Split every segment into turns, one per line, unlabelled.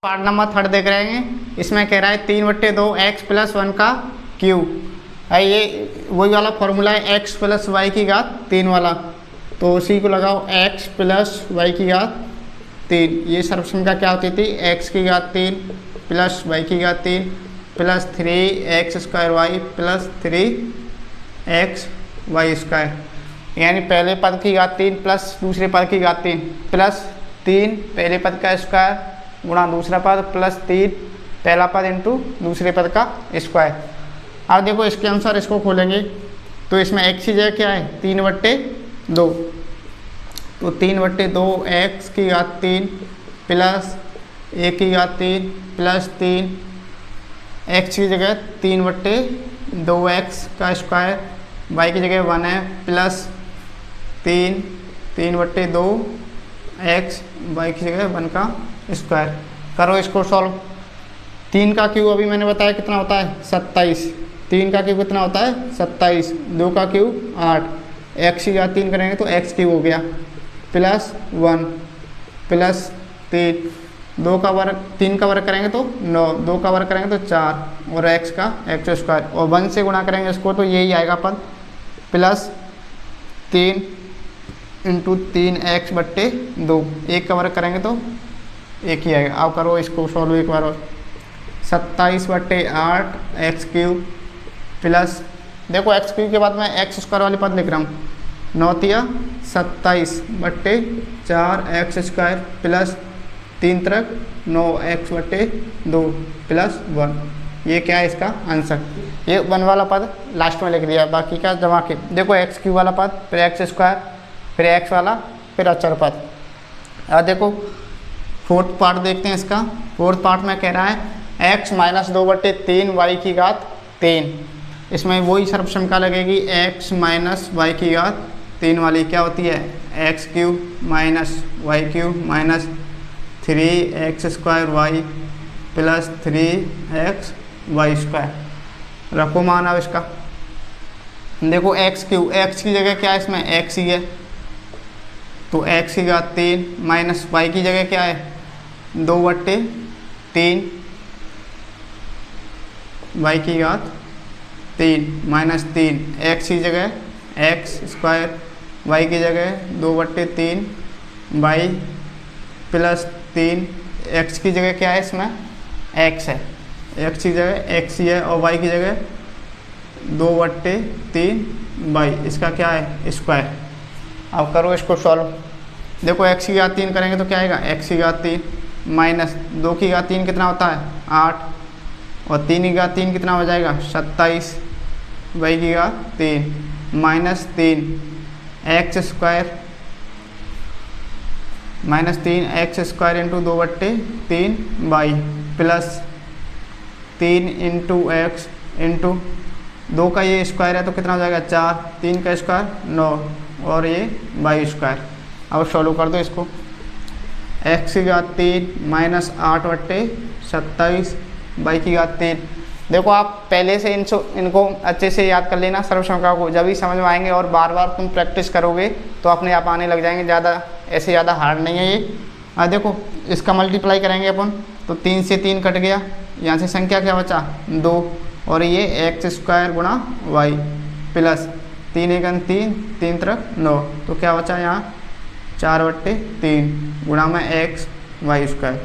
Part number 3 देख रहे हैं। इसमें कह रहा है 3/2 x प्लस 1 का क्यूब है। ये वही वाला फॉर्मूला है x प्लस वाई की घात 3 वाला। तो उसी को लगाओ x प्लस वाई की घात 3। ये सर्वसंख्या क्या होती थी? x की घात 3 प्लस वाई की घात 3 plus 3x² y plus 3x y square. यानी पहले पद की घात 3 प्लस दूसरे पद की घात 3 प्लस 3 पहले पद का स्क्वायर गुणा दूसरा पद प्लस 3 पहला पद इंटू दूसरे पद का स्क्वायर। अब देखो इसके अनुसार इसको खोलेंगे तो इसमें x की जगह क्या है? 3/2। तो 3/2 x की घात 3 प्लस a की घात 3 प्लस 3 x की जगह 3/2x का स्क्वायर, y की जगह 1 है प्लस 3/2 x, y की जगह 1 का स्क्वायर। करो इसको सॉल्व। 3 का क्यूब अभी मैंने बताया कितना होता है? 27। 3 का क्यूब कितना होता है? 27। 2 का क्यूब 8। x की घात 3 करेंगे तो x क्यूब हो गया प्लस 1 प्लस 3। 2 का वर्ग 3 का वर्ग करेंगे तो 9, 2 का वर्ग करेंगे तो 4 और x का x स्क्वायर और 1 से गुणा करेंगे इसको तो यही आएगा पद प्लस 3 इंटू 3x/2। 1 का वर्ग करेंगे तो 1 ही आएगा। अब करो इसको सॉल्व एक बार और। 27/8 x क्यूब प्लस देखो x क्यूब के बाद मैं x स्क्वायर वाली पद लिख रहा हूँ 9 27/4 x square plus 3 9x/2 plus 1। ये क्या है इसका आंसर? ये 1 वाला पद लास्ट में लिख दिया, बाकी का जमा के। देखो x क्यूब वाला पद फिर x स्क्वायर फिर x वाला फिर अचर पद। अब देखो फोर्थ पार्ट देखते हैं इसका। फोर्थ पार्ट में कह रहा है x - 2/3 y की घात 3। इसमें वही सर्वसंख्या लगेगी x - y की घात 3 वाली। क्या होती है? x cube minus y cube minus 3x² y plus 3x y square. रखो मान अब इसका। देखो x क्यूब, x की जगह क्या है? इसमें x ही है तो x की घात 3 माइनस y की जगह क्या है? 2/3 y की घात 3 माइनस 3 x की जगह x स्क्वायर, y की जगह 2/3 y प्लस 3 x की जगह क्या है? इसमें x है, x की जगह x ही है और y की जगह 2/3 y, इसका क्या है? स्क्वायर। अब करो इसको सॉल्व। देखो x की घात 3 करेंगे तो क्या आएगा? x की घात 3 माइनस 2 की घात 3 कितना होता है? 8 और 3 की घात 3 कितना हो जाएगा? 27 y की घात 3 minus 3 x square minus 3x square into 2/3 y plus 3 into x into 2 का ये स्क्वायर है तो कितना हो जाएगा? 4, 3 का स्क्वायर 9 और ये y स्क्वायर। अब सॉल्व कर दो इसको। x की घात 3 माइनस 8/27 y की घात 3। देखो आप पहले से इनको अच्छे से याद कर लेना सर्वसंख्या को, जब भी समझ में आएंगे और बार बार तुम प्रैक्टिस करोगे तो अपने आप आने लग जाएंगे। ज़्यादा हार्ड नहीं है ये। देखो इसका मल्टीप्लाई करेंगे अपन तो 3 से 3 कट गया, यहाँ से संख्या क्या बचा? 2 और ये x² गुणा y प्लस 3 × 3 3 × 9 तो क्या बचा यहाँ? 4/3 गुणा में x वाई स्क्वायर।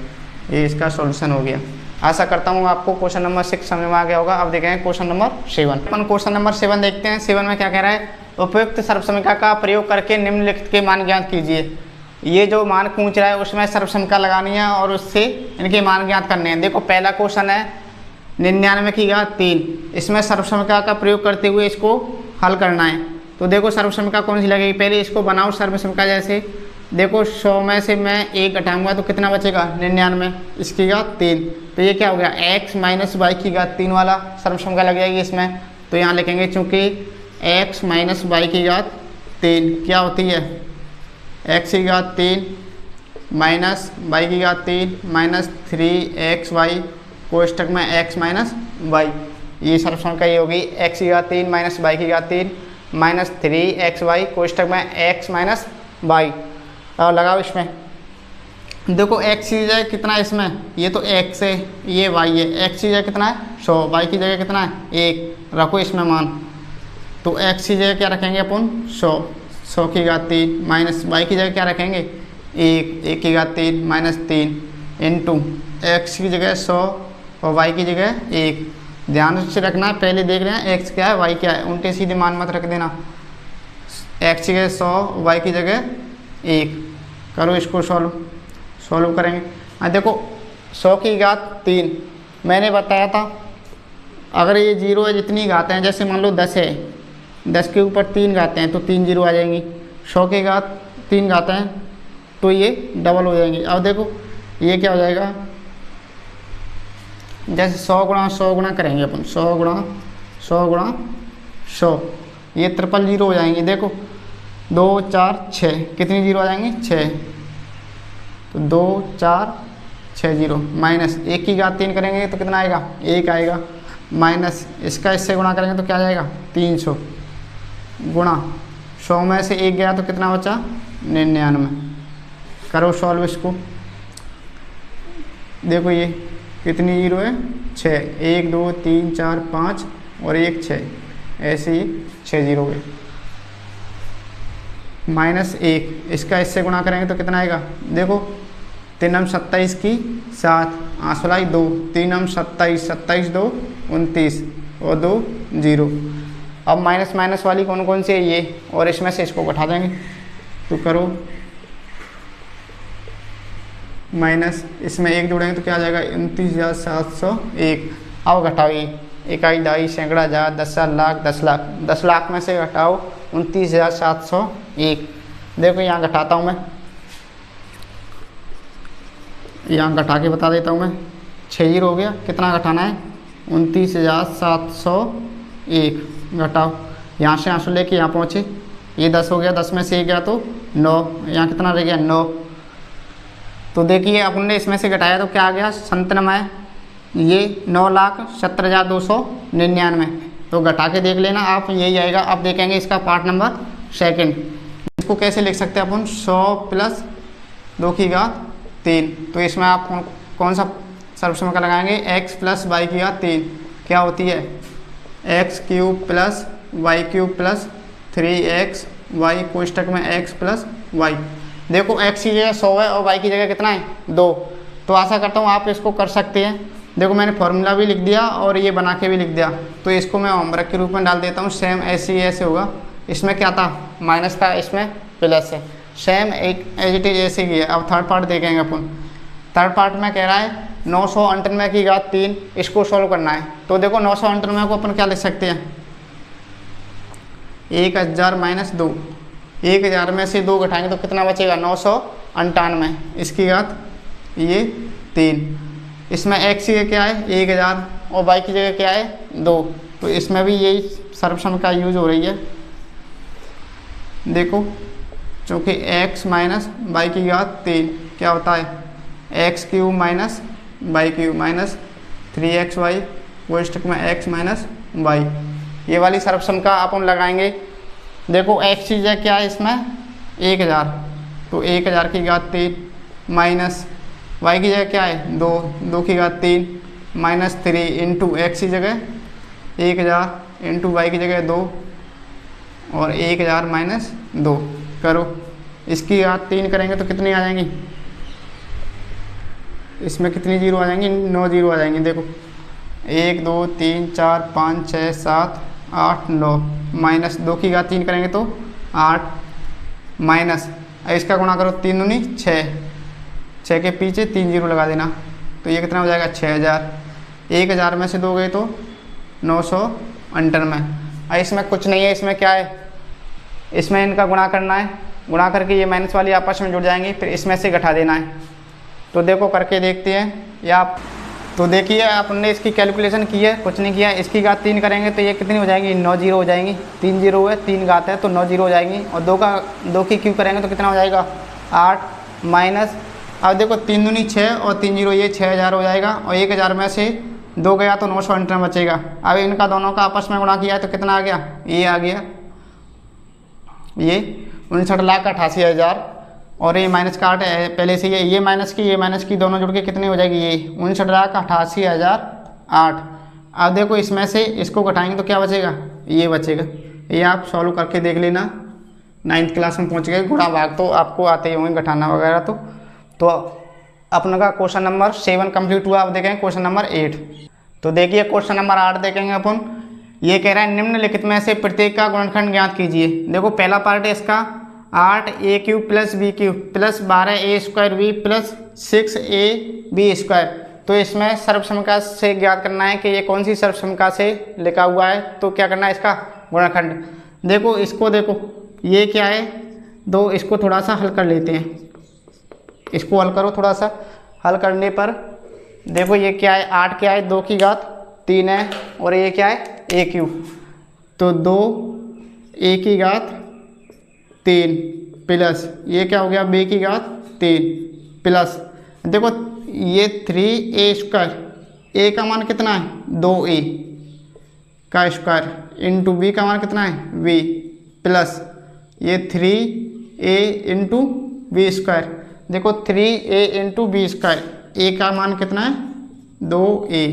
ये इसका सॉल्यूशन हो गया। आशा करता हूँ आपको क्वेश्चन नंबर 6 समझ में आ गया होगा। अब देखेंगे क्वेश्चन नंबर 7। अपन क्वेश्चन नंबर 7 देखते हैं। 7 में क्या कह रहा है? उपयुक्त सर्वसंख्या का प्रयोग करके निम्नलिखित के मान ज्ञात कीजिए। ये जो मान पूछ रहा है उसमें सर्वसंख्या लगानी है और उससे इनके मान ज्ञात करने हैं। देखो पहला क्वेश्चन है 99 की घात 3। इसमें सर्वसंख्या का प्रयोग करते हुए इसको हल करना है। तो देखो सर्वसंख्या कौन सी लगेगी? पहले इसको बनाओ सर्वसंख्या। जैसे देखो 100 में से मैं 1 घटाऊंगा तो कितना बचेगा? 99 इसकी घात 3। तो ये क्या हो गया? x माइनस वाई की घात 3 वाला सर्वसंख्या लग जाएगी इसमें। तो यहाँ लिखेंगे चूँकि x माइनस वाई की घात 3 क्या होती है? x की घात 3 माइनस वाई की घात 3 माइनस 3xy कोष्ठक में x माइनस वाई। ये सर्वसंख्या ये होगी x की घात 3 माइनस वाई की घात 3 माइनस 3xy कोष्ठक में x माइनस वाई। और लगाओ इसमें। देखो x की जगह कितना है इसमें, ये तो x है, ये y है, x की जगह कितना है 100, y की जगह कितना है 1, रखो इसमें मान। तो x की जगह क्या रखेंगे अपन 100, 100 की घात 3 माइनस y की जगह क्या रखेंगे 1, 1 की घात 3 माइनस 3 इंटू x की जगह 100 और y की जगह 1। ध्यान से रखना है, पहले देख रहे हैं x क्या है y क्या है, उल्टे सीधे मान मत रख देना। x की जगह 100, y की जगह 1। करो इसको सॉल्व करेंगे। हाँ देखो 100 की घात 3 मैंने बताया था, अगर ये जीरो है जितनी घातें हैं, जैसे मान लो 10 है, 10 के ऊपर 3 घातें हैं तो 3 जीरो आ जाएंगी। 100 की घात 3 घातें हैं तो ये डबल हो जाएंगी। अब देखो ये क्या हो जाएगा, जैसे 100 गुणा करेंगे अपन, 100 गुणा 100, ये ट्रिपल जीरो हो जाएंगी। देखो 2 4 6, कितनी जीरो आ जाएंगी 6, तो 2 4 6 जीरो माइनस 1 की घात 3 करेंगे तो कितना आएगा 1 आएगा, माइनस इसका इससे गुणा करेंगे तो क्या आ जाएगा 300 गुणा 100 में से 1 गया तो कितना बचा 99। करो सॉल्व इसको। देखो ये कितनी जीरो है 6, 1 2 3 4 5 और 1 6, ऐसे ही 6 जीरो गए। माइनस 1, इसका इससे गुणा करेंगे तो कितना आएगा, देखो 3 हम 27 की 7, 8 2, 3 हम 27, 27 2 29 और 2 0। अब माइनस माइनस वाली कौन कौन सी है ये, और इसमें से इसको घटा देंगे। तो करो माइनस, इसमें 1 जोड़ेंगे तो क्या आ जाएगा 29,701। अब घटाओ ये, इकाई दहाई सैकड़ा हजार 10 लाख 10 लाख, 10 लाख में से घटाओ 29,701। देखो यहाँ घटाता हूँ मैं, यहाँ घटा के बता देता हूँ मैं। 6 जीरो हो गया, कितना घटाना है 29,701। घटाओ, यहाँ से आंसू लेके यहाँ पहुँचे, ये 10 हो गया, 10 में से 1 गया तो 9, यहाँ कितना रह गया 9। तो देखिए अपन ने इसमें से घटाया तो क्या आ गया 97, ये 9,70,299। तो घटा के देख लेना आप, यही आएगा। अब देखेंगे इसका पार्ट नंबर 2। इसको कैसे लिख सकते हैं अपन, 100 प्लस 2 की घात 3। तो इसमें आप कौन सा सर्वसमीकरण लगाएंगे, x प्लस वाई की घात 3 क्या होती है x cube plus y cube plus 3x y कोष्टक में x प्लस वाई। देखो x की जगह 100 है और y की जगह कितना है 2। तो आशा करता हूँ आप इसको कर सकते हैं। देखो मैंने फॉर्मूला भी लिख दिया और ये बना के भी लिख दिया, तो इसको मैं होमवर्क के रूप में डाल देता हूँ। सेम ऐसे होगा, इसमें क्या था माइनस था, इसमें प्लस है, सेम एक एज इट इज ऐसे ही है। अब थर्ड पार्ट देखेंगे अपन। थर्ड पार्ट में कह रहा है 998 की घात 3, इसको सॉल्व करना है। तो देखो 998 को अपन क्या लिख सकते हैं, 1000 माइनस 2, 1000 में से 2 घटाएंगे तो कितना बचेगा 998, इसकी घात ये 3। इसमें x की जगह क्या है 1000 और y की जगह क्या है 2। तो इसमें भी यही सर्वसम का यूज हो रही है। देखो चूँकि x माइनस वाई की घात 3 क्या होता है x cube minus y cube minus 3xy कोष्टक में x माइनस वाई। ये वाली सर्वसम का अपन लगाएंगे। देखो x की जगह क्या है इसमें 1000, तो 1000 की घात 3 माइनस y की जगह क्या है 2, 2 की घात 3 माइनस 3 इंटू x की जगह 1000 इंटू वाई की जगह 2 और 1000 माइनस 2। करो, इसकी घात 3 करेंगे तो कितनी आ जाएंगी, इसमें कितनी जीरो आ जाएंगी 9 जीरो आ जाएंगी। देखो 1 2 3 4 5 6 7 8 9 माइनस 2 की घात 3 करेंगे तो 8 माइनस इसका गुणा करो 3 दूनी 6, 6 के पीछे 3 जीरो लगा देना। तो ये कितना हो जाएगा 6000। 1000 में से 2 गए तो 998। इसमें कुछ नहीं है, इसमें क्या है, इसमें इनका गुणा करना है, गुणा करके ये माइनस वाली आपस में जुड़ जाएंगी, फिर इसमें से घटा देना है। तो देखो करके देखते हैं या आप। तो देखिए आपने इसकी कैलकुलेशन की है, कुछ नहीं किया। इसकी घात 3 करेंगे तो ये कितनी हो जाएंगी 9 जीरो हो जाएंगी। 3 जीरो है, 3 घात है तो 9 जीरो हो जाएंगी। और 2 की क्यूब करेंगे तो कितना हो जाएगा 8 माइनस। अब देखो 3 दूनी 6 और 3 जीरो ये 6000 हो जाएगा। और 1000 में से 2 गया तो 998 बचेगा। अब इनका दोनों का आपस में गुणा किया है तो कितना आ गया, ये आ गया, ये 59,88,000 और ये माइनस का 8 है पहले से ये माइनस की दोनों जुड़ के कितनी हो जाएगी, ये 59,88,008। अब देखो इसमें से इसको घटाएंगे तो क्या बचेगा, ये बचेगा। ये आप सॉल्व करके देख लेना, 9th क्लास में पहुंच गए, गुणा भाग तो आपको आते ही होंगे, घटाना वगैरह। तो अपना का क्वेश्चन नंबर 7 कंप्लीट हुआ। अब देखेंगे क्वेश्चन नंबर 8। तो देखिए क्वेश्चन नंबर 8 देखेंगे अपन। ये कह रहा है निम्नलिखित में से प्रत्येक का गुणनखंड ज्ञात कीजिए। देखो पहला पार्ट है इसका 8a³ + b³ + 12a² + 6ab²। तो इसमें सर्वसमका से ज्ञात करना है कि ये कौन सी सर्वसमका से लिखा हुआ है। तो क्या करना है, इसका गुणनखंड। देखो इसको, देखो ये क्या है, दो, इसको थोड़ा सा हल कर लेते हैं। इसको हल करो थोड़ा सा। हल करने पर देखो ये क्या है, 8 क्या है, 2 की घात 3 है, और ये क्या है, a³। तो 2a की घात 3 प्लस ये क्या हो गया, b की घात 3 प्लस देखो ये 3a², a का मान कितना है, 2a का स्क्वायर इंटू b का मान कितना है, v प्लस ये 3a इंटू b²। देखो 3a इंटू b², a का मान कितना है, 2a,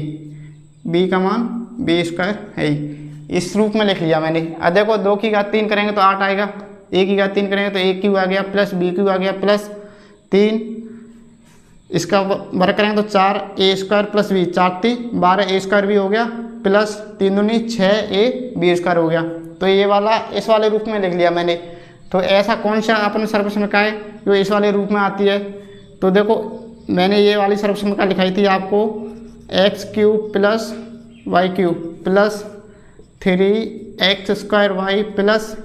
b का मान b² है। इस रूप में लिख लिया मैंने। अब देखो 2 की घात 3 करेंगे तो 8 आएगा, a की घात 3 करेंगे तो a³ आ गया प्लस b³ आ गया प्लस 3, इसका वर्ग करेंगे तो 4a² प्लस b, 4 3 12a² भी हो गया प्लस 3 दूनी 6ab² हो गया। तो ये वाला इस वाले रूप में लिख लिया मैंने। तो ऐसा कौन सा अपन सर्वसमका है जो इस वाले रूप में आती है। तो देखो मैंने ये वाली सर्वसमका लिखाई थी आपको, x³ + y³ + 3x² y plus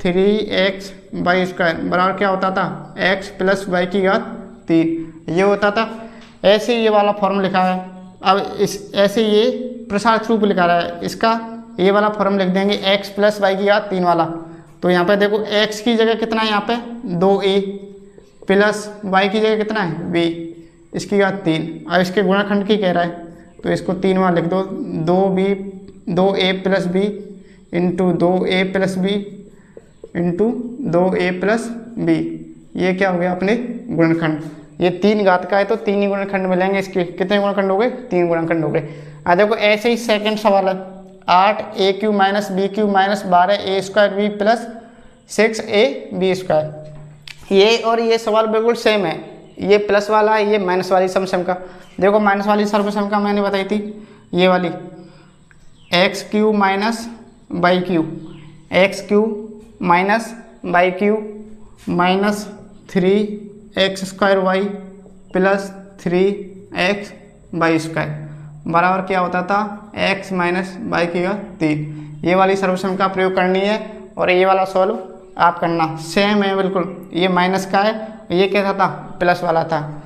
3xy² बराबर क्या होता था, x + y की घात 3, ये होता था। ऐसे ये वाला फॉर्म लिखा है। अब इस ऐसे ये प्रसारित रूप लिखा रहा है, इसका ये वाला फॉर्म लिख देंगे x + y की घात 3 वाला। तो यहाँ पे देखो x की जगह कितना है, यहाँ पे 2a प्लस y की जगह कितना है, b, इसकी घात 3। अब इसके गुणनखंड की कह रहा है तो इसको 3 बार लिख दो, 2a + b into 2a + b into 2a + b। ये क्या हो गया अपने गुणनखंड। ये 3 घात का है तो 3 ही गुणनखंड मिलेंगे इसके। कितने गुणनखंड हो गए, 3 गुणनखंड हो गए। अब देखो ऐसे ही सेकंड सवाल है, 8a³ - b³ - 12a² plus 6ab²। ये और ये सवाल बिल्कुल सेम है, ये प्लस वाला है, ये माइनस वाली सर्वसमका। देखो माइनस वाली सर्वसमका मैंने बताई थी, ये वाली x³ - y³, x³ - y³ minus 3x² y plus 3xy² बराबर क्या होता था, x - y की घात 3। ये वाली सर्वसमका प्रयोग करनी है और ये वाला सॉल्व आप करना। सेम है बिल्कुल, ये माइनस का है, ये कैसा था, प्लस वाला था।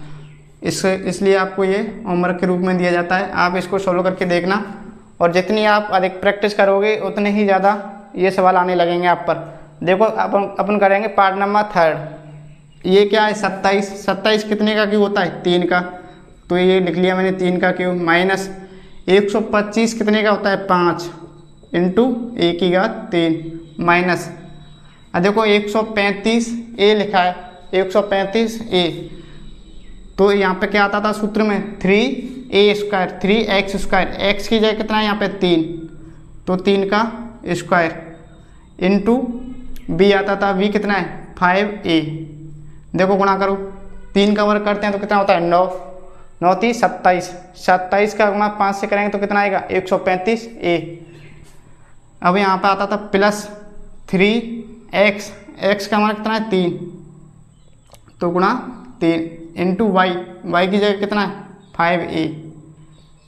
इसलिए आपको ये होमवर्क के रूप में दिया जाता है। आप इसको सॉल्व करके देखना, और जितनी आप अधिक प्रैक्टिस करोगे उतने ही ज़्यादा ये सवाल आने लगेंगे आप पर। देखो अपन करेंगे पार्ट नंबर 3। ये क्या है, 27 कितने का क्यूब होता है, 3 का। तो ये लिख लिया मैंने 3 का क्यूब माइनस 125 कितने का होता है, 5 इंटू a की घात 3 माइनस, देखो 135a लिखा है, 135a। तो यहाँ पे क्या आता था सूत्र में, 3a² 3x², x की जगह कितना है यहाँ पे 3, तो 3 का स्क्वायर इंटू b आता था, b कितना है 5a। देखो गुणा करो, 3 का वर्ग करते हैं तो कितना होता है 9, 9 3 27, 27 का गुणा 5 से करेंगे तो कितना आएगा 135a। अब यहाँ पे आता था प्लस 3x, x का मान कितना है 3, तो गुणा 3 इंटू y की जगह कितना है 5a,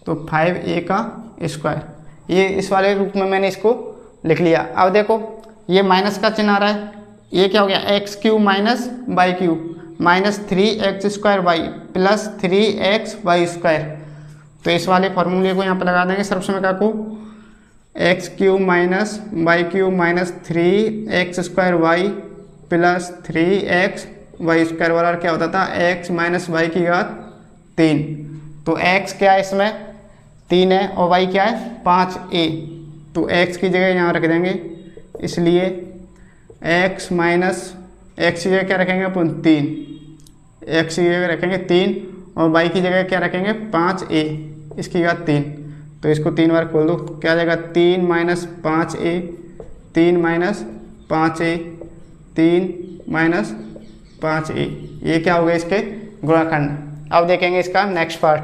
तो 5a का स्क्वायर। ये इस वाले रूप में मैंने इसको लिख लिया। अब देखो ये माइनस का चिन्ह आ रहा है, ये क्या हो गया, x³ - y³ minus 3x² y plus 3xy²। तो इस वाले फॉर्मूले को यहाँ पर लगा देंगे सर्वसमका को, x³ - y³ minus 3x² y plus 3xy² बराबर क्या होता था, x - y की घात 3। तो x क्या है इसमें 3 है और y क्या है 5a, तो x की जगह यहाँ रख देंगे, इसलिए x - एक्स की जगह क्या रखेंगे अपन 3, एक्स की जगह रखेंगे 3 और वाई की जगह क्या रखेंगे 5a, इसकी घात 3। तो इसको 3 बार खोल दो, क्या आ जाएगा 3 minus 5a, 3 minus 5a, 3 minus 5a। ये क्या हो गया इसके गुणाखंड। अब देखेंगे इसका नेक्स्ट पार्ट।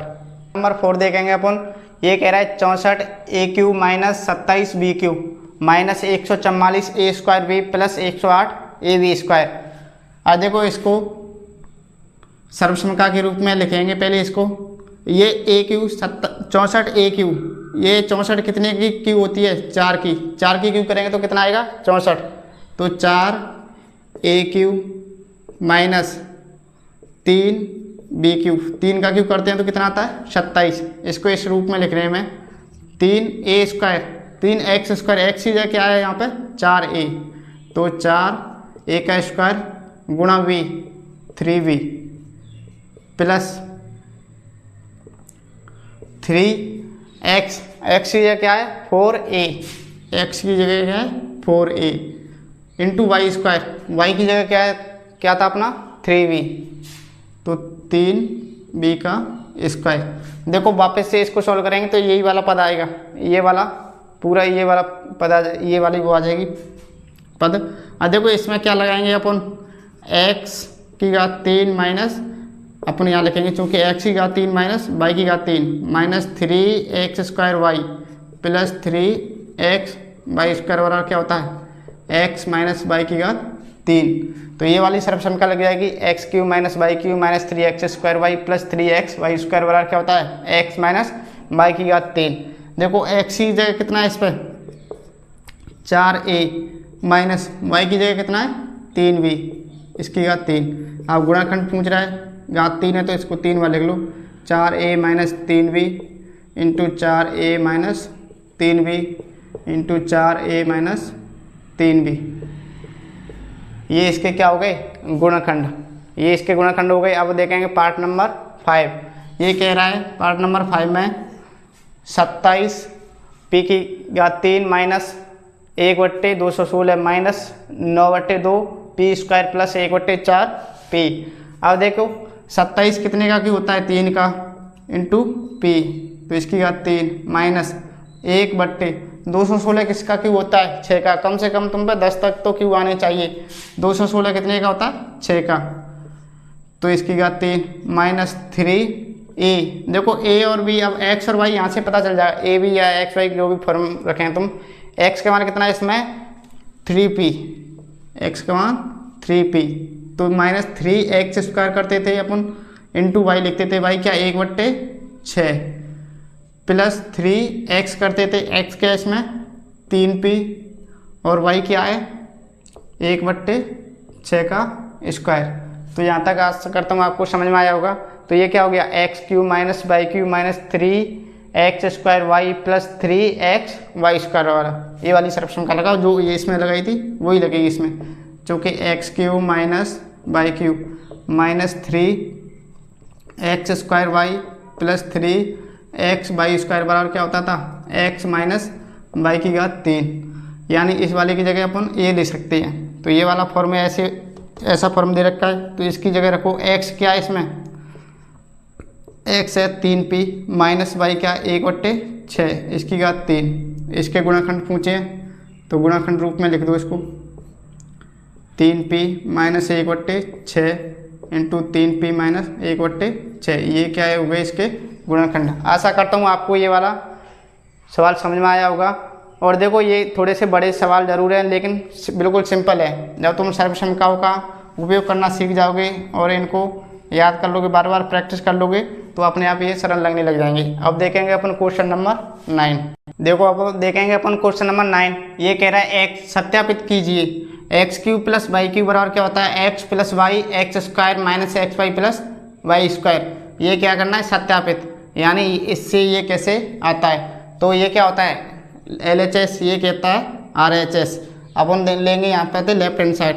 नंबर 4 देखेंगे अपन। ये कह रहा है 64a³ minus 27b³ minus 144a² plus 108ab²। आज देखो इसको सर्वसमका के रूप में लिखेंगे पहले इसको। ये a³ 64a³, ये 64 कितने की क्यू होती है 4 की, 4 की क्यू करेंगे तो कितना आएगा 64। तो 4a³ माइनस 3b³, 3 का क्यू करते हैं तो कितना आता है 27। इसको इस रूप में लिख रहे हैं मैं 3a², 3x², x की जगह क्या है यहाँ पे 4a, तो 4a² गुणा v 3v plus 3x, x की जगह क्या है 4a, x की जगह क्या है 4a इंटू y², y की जगह क्या है, क्या था अपना 3v, तो 3b का स्क्वायर। देखो वापस से इसको सॉल्व करेंगे तो यही वाला पद आएगा, ये वाला पूरा ये वाला पद आ जाए, ये वाली वो आ जाएगी पद। अब देखो इसमें क्या लगाएंगे अपन, x की घात 3 माइनस अपन यहाँ लिखेंगे चूँकि x की घात 3 माइनस y की घात 3 minus 3x² y plus 3x y² बराबर क्या होता है x माइनस y की घात 3। तो ये वाली सर्वसमका लग जाएगी x³ minus y³ minus 3x² y plus 3x y² बराबर क्या होता है x माइनस y की घात 3। देखो x की जगह कितना है इस पर 4a माइनस y की जगह कितना है 3v, इसकी घात 3। अब गुणाखंड पूछ रहा है, घात 3 है तो इसको 3 बार लिख लो, 4a minus 3v into 4a minus 3v into 4a minus 3v। ये इसके क्या हो गए गुणखंड, ये इसके गुणखंड हो गए। अब देखेंगे पार्ट नंबर 5। ये कह रहा है पार्ट नंबर 5 में 27p की घात 3 minus 1/216 minus 9/2 p² plus 1/4p। अब देखो 27 कितने का क्यों होता है 3 का इंटू p, तो इसकी घात 3 माइनस 1/216 किसका क्यों होता है 6 का। कम से कम तुम पे 10 तक तो क्यों आने चाहिए। 216 कितने का होता है 6 का, तो इसकी घात 3 माइनस 3a। देखो a और b, अब x और y यहाँ से पता चल जाएगा, a b या x y जो भी फॉर्म रखें तुम। x का मान कितना है इसमें 3p, x का मान 3p, तो माइनस 3x² करते थे अपन इंटू y लिखते थे, y क्या 1/6 प्लस 3x करते थे, x क्या इसमें 3p और y क्या है 1/6 का स्क्वायर। तो यहाँ तक आज करता हूँ आपको समझ में आया होगा। तो ये क्या हो गया x³ minus y³ minus 3x² y plus 3x y² वाला, ये वाली सर्वसमका लगाओ जो ये इसमें लगाई थी वही लगेगी इसमें, चूँकि x³ minus y³ minus 3x² y plus 3x y² बराबर क्या होता था x माइनस y की घात 3। यानी इस वाले की जगह अपन ये ले सकते हैं। तो ये वाला फॉर्म ऐसे ऐसा फॉर्म दे रखा है, तो इसकी जगह रखो x क्या है इसमें x है 3p माइनस y क्या 1/6 इसकी घात 3। इसके गुणाखंड पूछे तो गुणाखंड रूप में लिख दो इसको 3p minus 1/6 into 3p minus 1/6। ये क्या है हो गए इसके गुणनखंड। आशा करता हूँ आपको ये वाला सवाल समझ में आया होगा। और देखो ये थोड़े से बड़े सवाल जरूर हैं लेकिन बिल्कुल सिंपल है। जब तुम सर्वसमकाओं का उपयोग करना सीख जाओगे और इनको याद कर लोगे, बार बार प्रैक्टिस कर लोगे, तो अपने आप ये सरल लगने लग जाएंगे। अब देखेंगे अपन क्वेश्चन नंबर 9। देखो अब देखेंगे अपन क्वेश्चन नंबर 9। ये कह रहा है x सत्यापित कीजिए x³ प्लस y³ बराबर क्या होता है x plus y x² minus xy plus y²। ये क्या करना है सत्यापित, यानी इससे ये कैसे आता है। तो ये क्या होता है LHS, ये कहता है RHS। अपन लेंगे यहाँ पे थे लेफ्ट हैंड साइड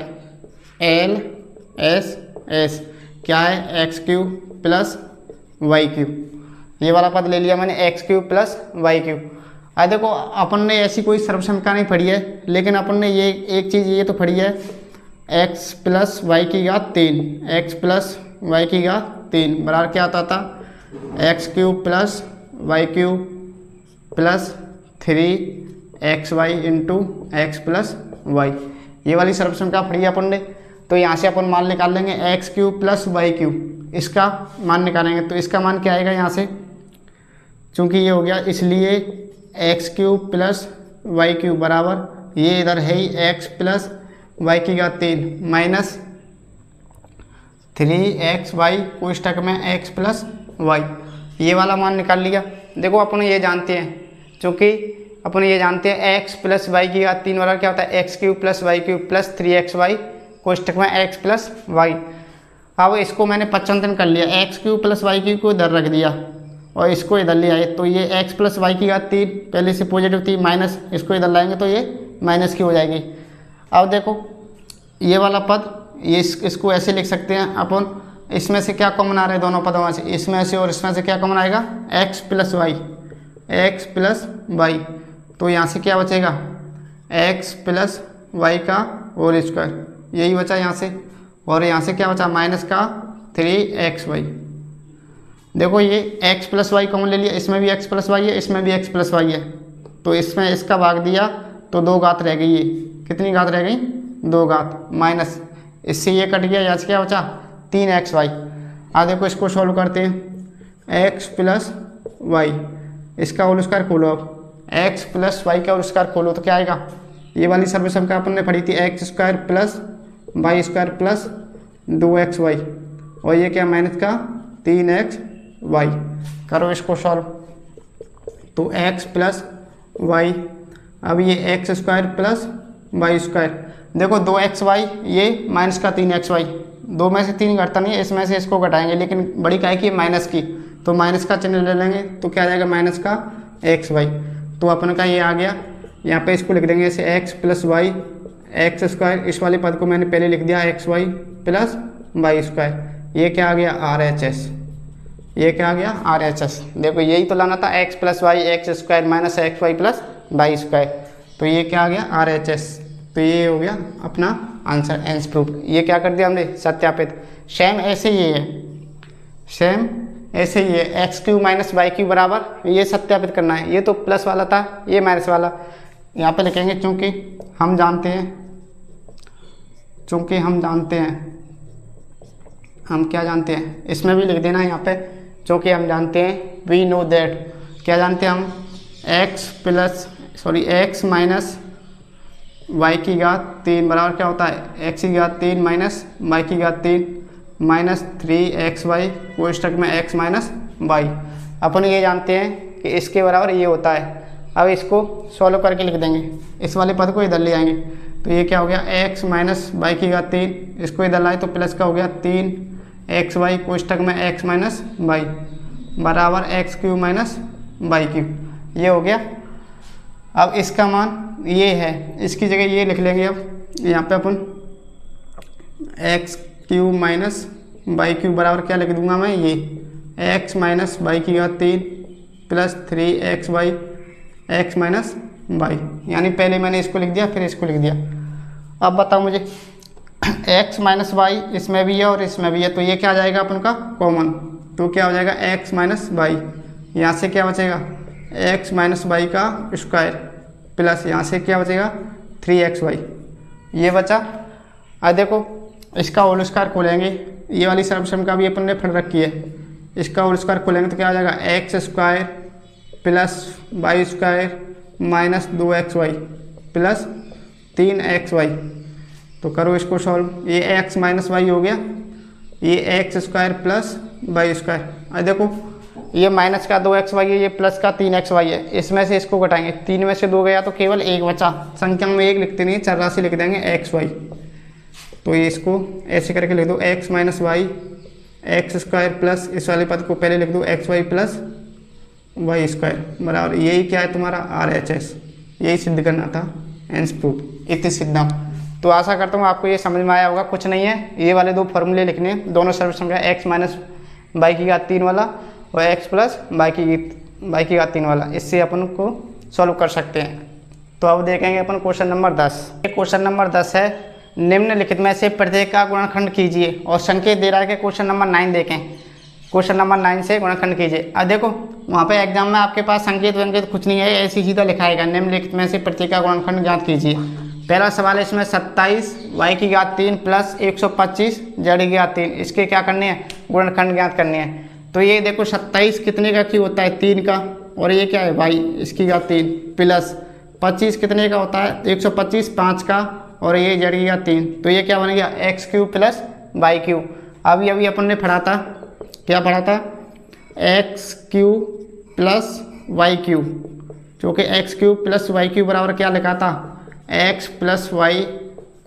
LSS क्या है x³ प्लस y³। ये वाला पद ले लिया मैंने x³ प्लस y³। अब देखो अपन ने ऐसी कोई सर्वसमका नहीं पढ़ी है, लेकिन अपन ने ये एक चीज़ ये तो पढ़ी है एक्स प्लस वाई की घात 3, एक्स प्लस वाई की घात 3 बराबर क्या आता था, x cube plus y cube plus 3xy into x plus y. ये वाली सर्वसंख्या पढ़ी अपन ने। तो यहाँ से अपन मान निकाल लेंगे x cube plus y cube, इसका मान निकालेंगे। तो इसका मान क्या आएगा यहाँ से, चूँकि ये हो गया इसलिए x cube plus y cube बराबर ये इधर है ही एक्स प्लस वाई की घात 3 माइनस 3xy कोष्टक में एक्स प्लस वाई। ये वाला मान निकाल लिया। देखो अपन ये जानते हैं, चूँकि अपन ये जानते हैं एक्स प्लस वाई की घात 3 वाला क्या होता है, x cube plus y cube plus 3xy कोष्टक में एक्स प्लस वाई। अब इसको मैंने पच्छांतरण कर लिया, x cube plus y cube को इधर रख दिया और इसको इधर ले आए। तो ये एक्स प्लस वाई की घात 3 पहले से पॉजिटिव थी, माइनस इसको इधर लाएंगे तो ये माइनस की हो जाएगी। अब देखो ये वाला पद, ये इसको ऐसे लिख सकते हैं अपन, इसमें से क्या कॉमन आ रहा है दोनों पदों में से, इसमें से और इसमें से क्या कॉमन आएगा, x plus y, x plus y. तो यहाँ से क्या बचेगा, एक्स प्लस वाई का होल स्क्वायर, यही बचा यहाँ से। और यहाँ से क्या बचा, माइनस का 3xy। देखो ये x प्लस वाई कॉमन ले लिया, इसमें भी x प्लस वाई है, इसमें भी x प्लस वाई है। तो इसमें इसका भाग दिया तो 2 घात रह गई। ये कितनी घात रह गई, 2 घात, माइनस इससे ये कट गया, यहाँ से क्या बचा 3xy। अब देखो इसको सॉल्व करते हैं, x प्लस वाई इसका होल स्क्वायर खोलो। अब x प्लस वाई का होल स्क्वायर खोलो तो क्या आएगा, ये वाली सर्वसंख्या अपन ने पढ़ी थी, x square plus Y square plus 2xy और ये क्या माइनस का 3xy। करो इसको सॉल्व। तो x प्लस वाई, अब ये x square plus Y square, देखो 2xy ये माइनस का 3xy, 2 में से 3 घटता नहीं है, इसमें से इसको घटाएंगे, लेकिन बड़ी काय की माइनस की, तो माइनस का चिन्ह ले लेंगे तो क्या आ जाएगा माइनस का xy। तो अपन का ये आ गया, यहाँ पे इसको लिख देंगे ऐसे x plus y x square, इस वाले पद को मैंने पहले लिख दिया xy प्लस वाई स्क्वायर। ये क्या आ गया RHS, ये क्या आ गया RHS। देखो यही तो लाना था, x plus y x square minus XY plus Y square. तो ये क्या आ गया RHS। तो ये हो गया अपना आंसर, एंस प्रूफ। ये क्या कर दिया हमने, सत्यापित। सेम ऐसे ही है, सेम ऐसे ही है, x Q minus Y Q बराबर, ये सत्यापित करना है। ये तो प्लस वाला था, ये माइनस वाला यहाँ पे लिखेंगे, चूँकि हम जानते हैं, चूँकि हम जानते हैं, हम क्या जानते हैं, इसमें भी लिख देना है यहाँ पे, चूँकि हम जानते हैं, वी नो दैट, क्या जानते हैं हम, एक्स माइनस वाई की घात 3 बराबर क्या होता है, एक्स की घात 3 माइनस वाई की घात 3 माइनस 3xy कोष्टक में x माइनस वाई। अपन ये जानते हैं कि इसके बराबर ये होता है। अब इसको सॉल्व करके लिख देंगे, इस वाले पद को इधर ले आएंगे। तो ये क्या हो गया, x माइनस वाई की घात 3, इसको इधर लाए तो प्लस का हो गया 3xy कोष्टक में x माइनस वाई बराबर x Q minus Y cube. ये हो गया। अब इसका मान ये है, इसकी जगह ये लिख लेंगे। अब यहाँ पे अपन X Q minus Y Q बराबर क्या लिख दूंगा मैं, ये एक्स माइनस वाई की घात 3 plus 3xy x minus Y. यानी पहले मैंने इसको लिख दिया, फिर इसको लिख दिया। अब बताओ मुझे, x माइनस वाई इसमें भी है और इसमें भी है, तो ये क्या आ जाएगा अपन का कॉमन। तो क्या हो जाएगा x माइनस वाई, यहाँ से क्या बचेगा x माइनस वाई का स्क्वायर प्लस यहाँ से क्या बचेगा 3xy, ये बचा। अब देखो इसका होल स्क्वायर खोलेंगे, ये वाली सर्वसंख्या भी अपन ने पढ़ रखी है, इसका होल स्क्वायर खोलेंगे तो क्या आ जाएगा x square plus Y square minus 2xy plus 3xy। तो करो इसको सॉल्व। ये x माइनस वाई हो गया, ये x square plus Y square. अब देखो ये माइनस का 2xy है, ये प्लस का 3xy है, इसमें से इसको घटाएंगे, 3 में से 2 गया तो केवल 1 बचा। संख्या में 1 लिखते नहीं, चरराशि लिख देंगे xy। तो ये इसको ऐसे करके लिख दो, x minus y x square plus इस वाले पद को पहले लिख दो xy प्लस वाई स्क्वायर बराबर, यही क्या है तुम्हारा RHS। यही सिद्ध करना था, एंस प्रूफ इति सिद्धम। तो आशा करता हूँ आपको ये समझ में आया होगा। कुछ नहीं है, ये वाले 2 फॉर्मूले लिखने, दोनों सर्वसंख्या x माइनस वाई की घात 3 वाला और x प्लस वाई की घात 3 वाला, इससे अपन को सॉल्व कर सकते हैं। तो अब देखेंगे अपन क्वेश्चन नंबर 10। क्वेश्चन नंबर 10 है, निम्नलिखित में से प्रत्येक का गुणनखंड कीजिए। और संकेत दे रहा है कि क्वेश्चन नंबर 9 देखें, क्वेश्चन नंबर 9 से गुणनखंड कीजिए। अब देखो वहाँ पे एग्जाम में आपके पास संकेत वंकेत कुछ नहीं है, ऐसी सीधा लिखाएगा निम्नलिखित में से प्रत्येक का गुणनखंड ज्ञात कीजिए। पहला सवाल है इसमें 27 y की घात 3 प्लस 125 z की घात 3, इसके क्या करने हैं, गुणनखंड ज्ञात करने हैं। तो ये देखो 27 कितने का क्यों होता है, 3 का, और ये क्या है y इसकी घात 3 प्लस 25 कितने का होता है, 125 5 का, और ये z की घात 3, तो ये क्या बन गया x cube plus y cube. अभी अभी अपन ने पढ़ा था, क्या पढ़ा था, x cube plus y cube, जो कि x cube plus y Q बराबर क्या लिखा था, एक्स प्लस वाई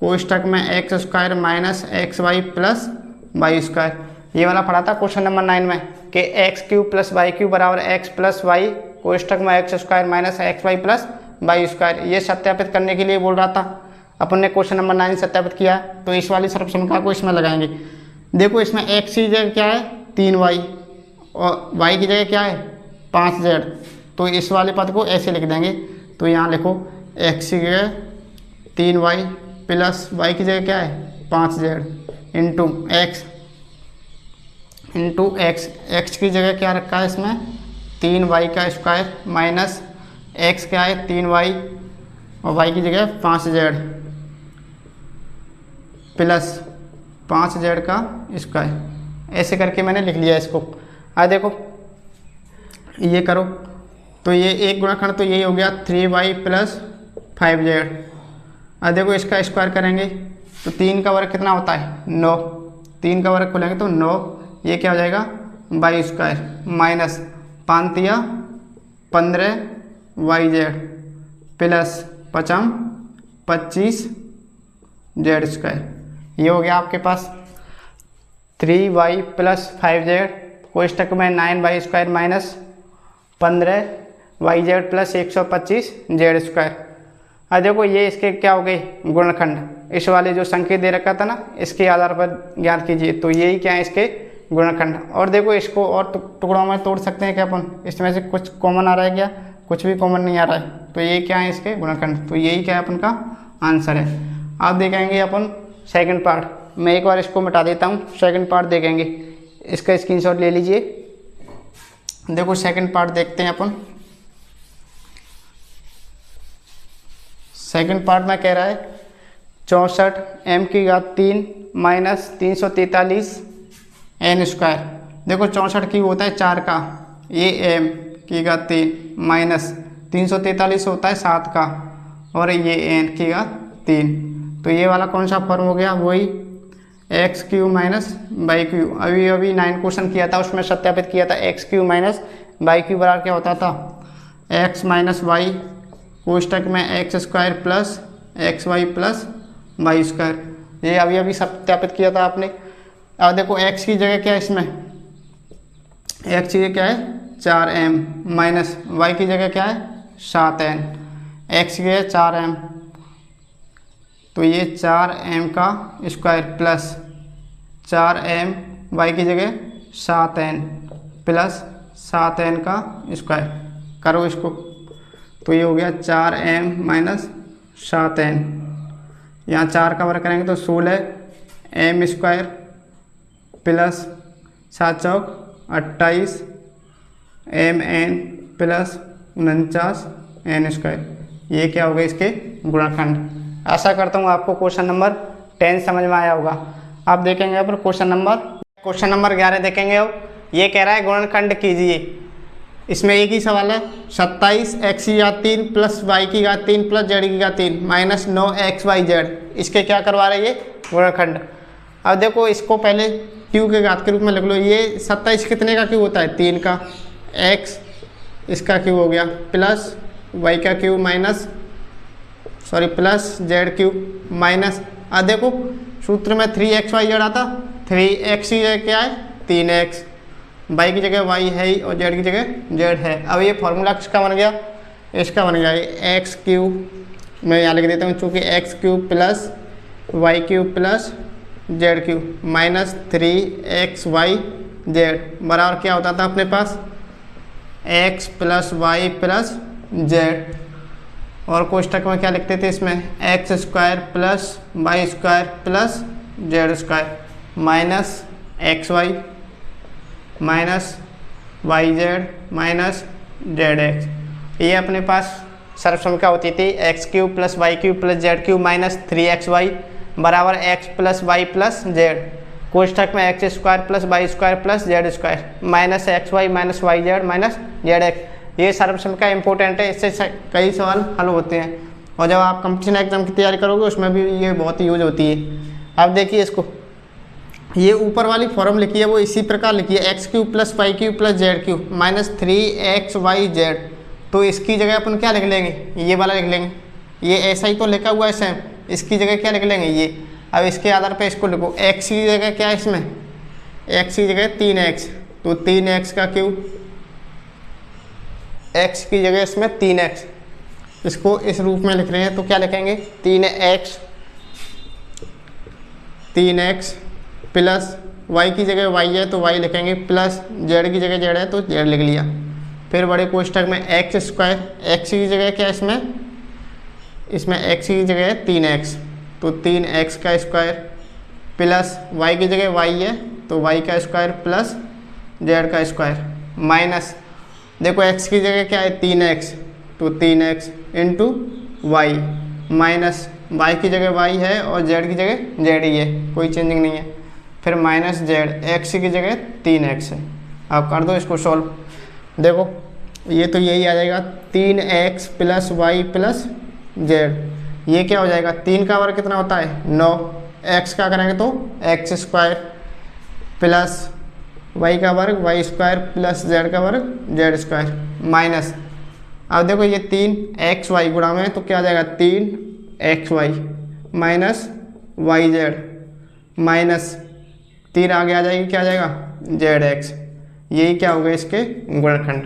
कोष्टक में x square minus x y plus Y square, ये वाला पढ़ा था क्वेश्चन नंबर 9 में कि x cube plus y Q बराबर एक्स प्लस वाई कोष्टक में x square minus x y plus Y square. ये सत्यापित करने के लिए बोल रहा था, अपन ने क्वेश्चन नंबर 9 सत्यापित किया, तो इस वाली सर्वसमीकरण को इसमें लगाएंगे। देखो इसमें एक्स की जगह क्या है 3y और वाई की जगह क्या है 5z, तो इस वाले पद को ऐसे लिख देंगे। तो यहाँ लिखो एक्स की जगह 3y प्लस वाई की जगह क्या है 5z इंटू एक्स, एक्स की जगह क्या रखा है इसमें 3y का स्क्वायर माइनस एक्स क्या है 3y और y की जगह 5z प्लस 5z का स्क्वायर, ऐसे करके मैंने लिख लिया इसको। आज देखो ये करो तो ये एक गुणनखंड तो यही हो गया 3y प्लस 5z। अब देखो इसका स्क्वायर करेंगे तो 3 का वर्ग कितना होता है 9, 3 का वर्ग खोलेंगे तो 9, ये क्या हो जाएगा वाई स्क्वायर माइनस 5 या 15yz प्लस 25 z स्क्वायर। ये हो गया आपके पास 3y प्लस 5z कोष्टक में 9y square minus 15yz plus 125 z square. अब देखो ये इसके क्या हो गए गुणनखंड, इस वाले जो संकेत दे रखा था ना इसके आधार पर ज्ञात कीजिए, तो यही क्या है इसके गुणनखंड। और देखो इसको और टुकड़ों में तोड़ सकते हैं क्या अपन, इसमें से कुछ कॉमन आ रहा है क्या, कुछ भी कॉमन नहीं आ रहा है, तो ये क्या है इसके गुणनखंड, तो यही क्या है अपन का आंसर है। आप देखेंगे अपन सेकंड पार्ट, मैं एक बार इसको मिटा देता हूँ, सेकंड पार्ट देखेंगे, इसका स्क्रीनशॉट ले लीजिए। देखो सेकंड पार्ट देखते हैं अपन। सेकंड पार्ट में कह रहा है 64 m की घात 3 माइनस 343 n स्क्वायर। देखो 64 की होता है 4 का, ये m की घात 3 माइनस 343 होता है 7 का, और ये n की घात 3, तो ये वाला कौन सा फॉर्म हो गया, वही x Q minus Y cube. अभी अभी 9 क्वेश्चन किया था उसमें सत्यापित किया था, x Q minus Y Q बराबर क्या होता था एक्स माइनस वाई कोष्टक में x square plus x y plus Y square. ये अभी अभी सत्यापित किया था आपने। अब देखो एक्स की जगह क्या है इसमें, एक्स की जगह क्या है 4m माइनस वाई की जगह क्या है 7n, एक्स की जगह 4m, तो ये 4m का स्क्वायर प्लस 4m वाई की जगह 7n प्लस 7n का स्क्वायर, करो इसको, तो ये हो गया 4m माइनस 7n, यहाँ 4 का वर्ग करेंगे तो 16m स्क्वायर प्लस 7 चौक 28 mn प्लस 49n स्क्वायर। ये क्या होगा इसके गुणनखंड। आशा करता हूँ आपको क्वेश्चन नंबर 10 समझ में आया होगा। आप देखेंगे अब क्वेश्चन नंबर 11 देखेंगे। अब ये कह रहा है गुणनखंड कीजिए। इसमें एक ही सवाल है 27 x की घात 3 प्लस y की घात 3 प्लस z की घात 3 माइनस 9xyz, इसके क्या करवा रहे हैं ये गुणनखंड। अब देखो इसको पहले q के घात के रूप में लिख लो। ये 27 कितने का क्यू होता है 3 का, x इसका क्यू हो गया प्लस y का Q minus plus z Q minus, अब देखो सूत्र में 3xyz आता, 3x की जगह क्या है 3x, y की जगह y है ही और z की जगह z है। अब ये फॉर्मूला किसका बन गया, इसका बन गया ये एक्स क्यू, मैं यहाँ लिख देता हूँ चूँकि x cube plus y cube plus z cube minus 3xyz बराबर क्या होता था अपने पास x plus Y plus z. और कोष्टक में क्या लिखते थे इसमें, x square plus Y square plus Z square minus x Y minus Y Z minus Z x. ये अपने पास सर्वसंख्या होती थी x cube plus y cube plus z cube minus 3xy बराबर x plus Y plus Z. कोष्टक में x square plus Y square plus Z square minus x Y minus Y Z minus Z x. ये सर्वसंख्या important है, इससे कई सवाल हल होते हैं और जब आप कंपटीशन एग्जाम की तैयारी करोगे उसमें भी ये बहुत यूज होती है। अब देखिए इसको, ये ऊपर वाली फॉर्म लिखी है वो इसी प्रकार लिखी है x cube plus y cube plus z cube minus 3xy z. तो इसकी जगह अपन क्या लिख लेंगे, ये वाला लिख लेंगे, ये ऐसा ही तो लिखा हुआ है सेम, इसकी जगह क्या लिख लेंगे ये। अब इसके आधार पे इसको लिखो, x की जगह क्या है इसमें, x की जगह 3x, तो 3x का क्यूब, x की जगह इसमें 3x, इसको इस रूप में लिख रहे हैं तो क्या लिखेंगे 3x प्लस y की जगह y है तो y लिखेंगे प्लस z की जगह z है तो z लिख लिया। फिर बड़े कोष्टक में एक्स स्क्वायर, एक्स की जगह क्या है इसमें x की जगह है 3x तो 3x का स्क्वायर प्लस y की जगह y है तो y का स्क्वायर प्लस z का स्क्वायर माइनस, देखो x की जगह क्या है 3x तो 3x into Y minus y की जगह y है और z की जगह z ही है, कोई चेंजिंग नहीं है। फिर माइनस z, x की जगह 3x है। अब कर दो इसको सॉल्व, देखो ये तो यही आ जाएगा 3x plus Y plus z. ये क्या हो जाएगा, 3 का वर्ग कितना होता है 9, x का करेंगे तो एक्स स्क्वायर प्लस y का वर्ग वाई स्क्वायर प्लस z का वर्ग जेड स्क्वायर माइनस, अब देखो ये 3xy गुणा में तो क्या आ जाएगा 3xy minus Y Z minus 3 आगे आ जाएगी, क्या आ जाएगा zx। यही क्या होगा इसके गुणनखंड।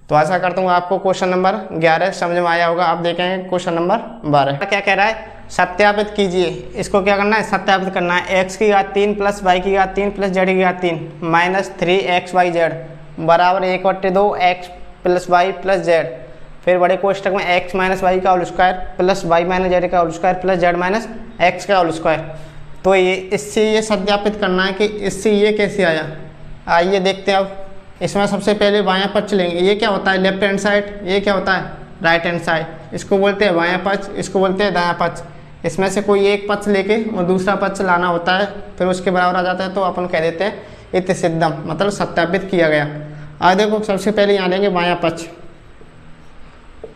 तो आशा करता हूँ आपको क्वेश्चन नंबर 11 समझ में आया होगा। अब देखेंगे क्वेश्चन नंबर 12 क्या कह रहा है, सत्यापित कीजिए। इसको क्या करना है, सत्यापित करना है। x की घात 3 प्लस y की घात 3 प्लस z की घात 3 माइनस 3xyz बराबर 1/2 x plus Y plus Z. फिर बड़े कोष्टक में x माइनस वाई का whole square plus Y minus Z का whole square plus Z minus x का होल स्क्वायर। तो ये इससे ये सत्यापित करना है कि इससे ये कैसे आया। आइए देखते हैं। अब इसमें सबसे पहले बायां पक्ष लेंगे। ये क्या होता है लेफ्ट हैंड साइड, ये क्या होता है राइट हैंड साइड। इसको बोलते हैं बायां पक्ष, इसको बोलते हैं दायां पक्ष। इसमें से कोई एक पक्ष लेके और दूसरा पक्ष लाना होता है, फिर उसके बराबर आ जाता है तो अपन कह देते हैं इति सिद्धम, मतलब सत्यापित किया गया। आज देखो सबसे पहले यहाँ लेंगे बायां पक्ष।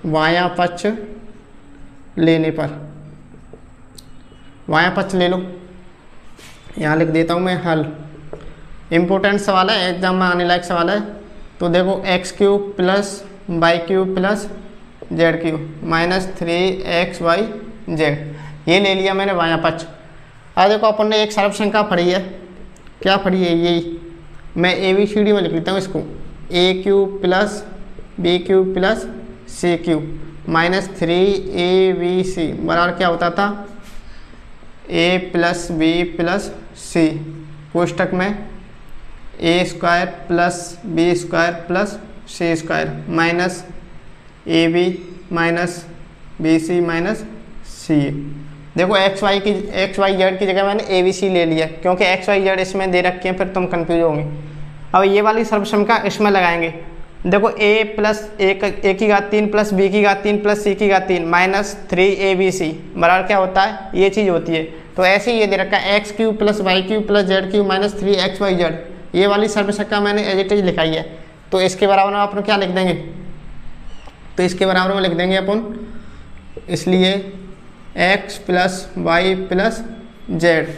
बायां पक्ष लेने पर बायां पक्ष ले लो, यहाँ लिख देता हूँ मैं हल। इम्पोर्टेंट सवाल है, एग्जाम में आने लायक सवाल है। तो देखो x cube plus y cube plus z cube minus 3xy z, ये ले लिया मैंने बायां पक्ष। अब देखो अपन ने एक सर्वसंख्या पढ़ी है, क्या पढ़ी है यही, मैं ABCD में लिख लेता हूँ इसको, a cube plus B cube plus C cube minus 3ABC बराबर क्या होता था a plus B plus C, कोष्टक में a square plus B square plus C square minus AB minus BC minus C. देखो XY Z की जगह मैंने ABC ले लिया क्योंकि XY Z इसमें दे रखे हैं, फिर तुम कंफ्यूज होंगे। अब ये वाली सर्वसंख्या इसमें लगाएंगे। देखो a प्लस a की घात 3 प्लस b की घात 3 प्लस c की घात 3 माइनस 3ABC बराबर क्या होता है, ये चीज़ होती है। तो ऐसे ही ये दे रखा है x cube plus y cube plus z cube minus 3xyz, ये वाली सर्वसंख्या मैंने एज इट इज लिखाई है। तो इसके बराबर में अपन क्या लिख देंगे, तो इसके बराबर में लिख देंगे अपन, इसलिए x plus Y plus Z.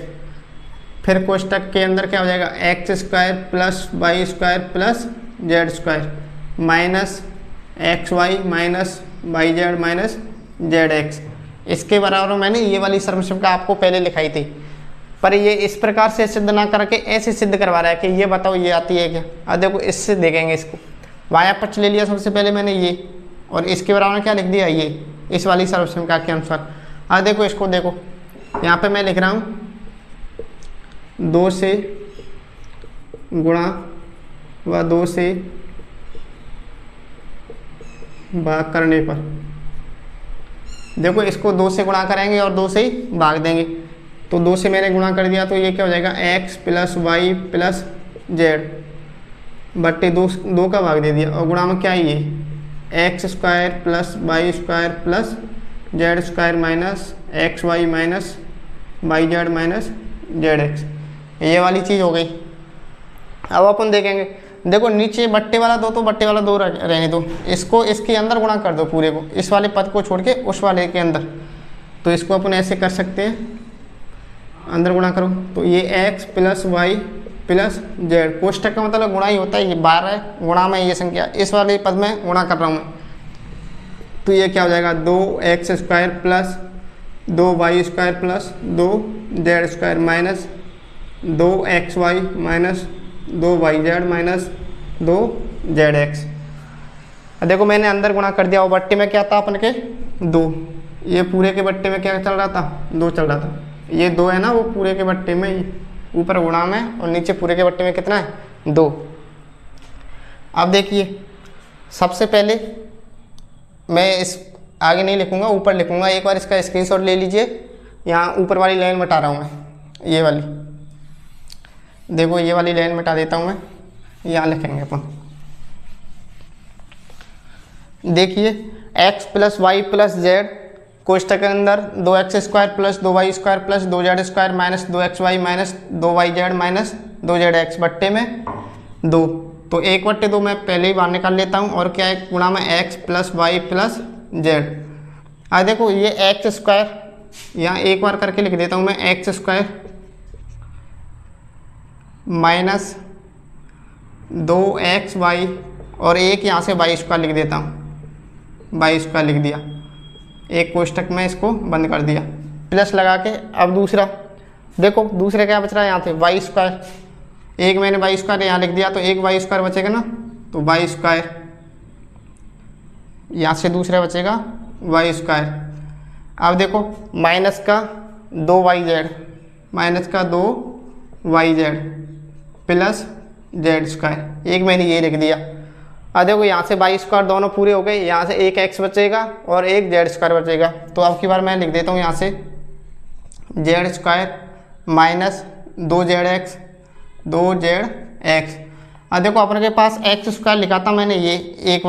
फिर कोष्टक के अंदर क्या हो जाएगा x square plus Y square plus Z square minus XY minus Y Z minus Z x. इसके बराबर मैंने ये वाली सर्वसंख्या आपको पहले लिखाई थी, पर ये इस प्रकार से सिद्ध ना करके ऐसे सिद्ध करवा रहा है कि ये बताओ ये आती है क्या। अब देखो इससे देखेंगे इसको, बायां पक्ष ले लिया सबसे पहले मैंने ये, और इसके बराबर में क्या लिख दिया ये, इस वाली सर्वसंख्या के अनुसार। अब देखो इसको, देखो यहाँ पे मैं लिख रहा हूँ 2 से गुणा व 2 से भाग करने पर देखो इसको 2 से गुणा करेंगे और 2 से ही भाग देंगे, तो 2 से मैंने गुणा कर दिया तो ये क्या हो जाएगा x plus Y plus z बट्टे 2 का भाग दे दिया, और गुणा में क्या है ये x square plus Y square plus Z square minus x Y minus Y Z minus Z x, ये वाली चीज़ हो गई। अब अपन देखेंगे, देखो नीचे बट्टे वाला 2 तो बट्टे वाला 2 रहने दो, इसको इसके अंदर गुणा कर दो पूरे को, इस वाले पद को छोड़ के उस वाले के अंदर, तो इसको अपन ऐसे कर सकते हैं, अंदर गुणा करो तो ये x plus Y plus Z, कोष्टक का मतलब गुणा ही होता है, ये 12 गुणा में ये संख्या इस वाले पद में गुणा कर रहा हूँ मैं, तो ये क्या हो जाएगा 2x square plus 2y square plus 2z square minus 2xy minus 2yz minus 2zx। देखो मैंने अंदर गुणा कर दिया, और बट्टे में क्या था अपन के 2, ये पूरे के बट्टे में क्या चल रहा था 2 चल रहा था, ये 2 है ना, वो पूरे के बट्टे में ऊपर गुणा में और नीचे पूरे के बट्टे में कितना है 2। अब देखिए सबसे पहले मैं इस आगे नहीं लिखूंगा, ऊपर लिखूंगा, एक बार इसका स्क्रीनशॉट ले लीजिए, यहाँ ऊपर वाली लाइन मिटा रहा हूँ मैं, ये वाली देखो, ये वाली लाइन मिटा देता हूँ मैं, यहाँ लिखेंगे अपन, देखिए x plus Y plus Z कोष्टक के अंदर 2x square plus 2y square plus 2z square minus 2xy minus 2yz minus 2zx बट्टे में 2, तो 1/2 मैं पहले ही बाहर निकाल लेता हूँ, और क्या है गुणा में x plus Y plus z. अब देखो ये x स्क्वायर यहाँ एक बार करके लिख देता हूँ मैं, x स्क्वायर माइनस 2xy और एक यहाँ से वाई स्क्वायर लिख देता हूँ, वाई स्क्वायर लिख दिया, एक कोष्टक में इसको बंद कर दिया, प्लस लगा के। अब दूसरा देखो, दूसरे क्या बच रहा है यहाँ से वाई स्क्वायर, एक मैंने वाई स्क्वायर यहाँ लिख दिया, तो एक वाई स्क्वायर बचेगा ना, तो वाई स्क्वायर यहाँ से दूसरा बचेगा वाई स्क्वायर। अब देखो माइनस का 2yz, माइनस का 2yz प्लस जेड स्क्वायर, एक मैंने ये लिख दिया। अब देखो यहाँ से वाई स्क्वायर दोनों पूरे हो गए, यहाँ से एक x बचेगा और एक जेड स्क्वायर बचेगा, तो अब की बार मैं लिख देता हूँ यहाँ से Z square minus 2zx 2zx। अब देखो अपने के पास x स्क्वायर लिखा था मैंने, ये एक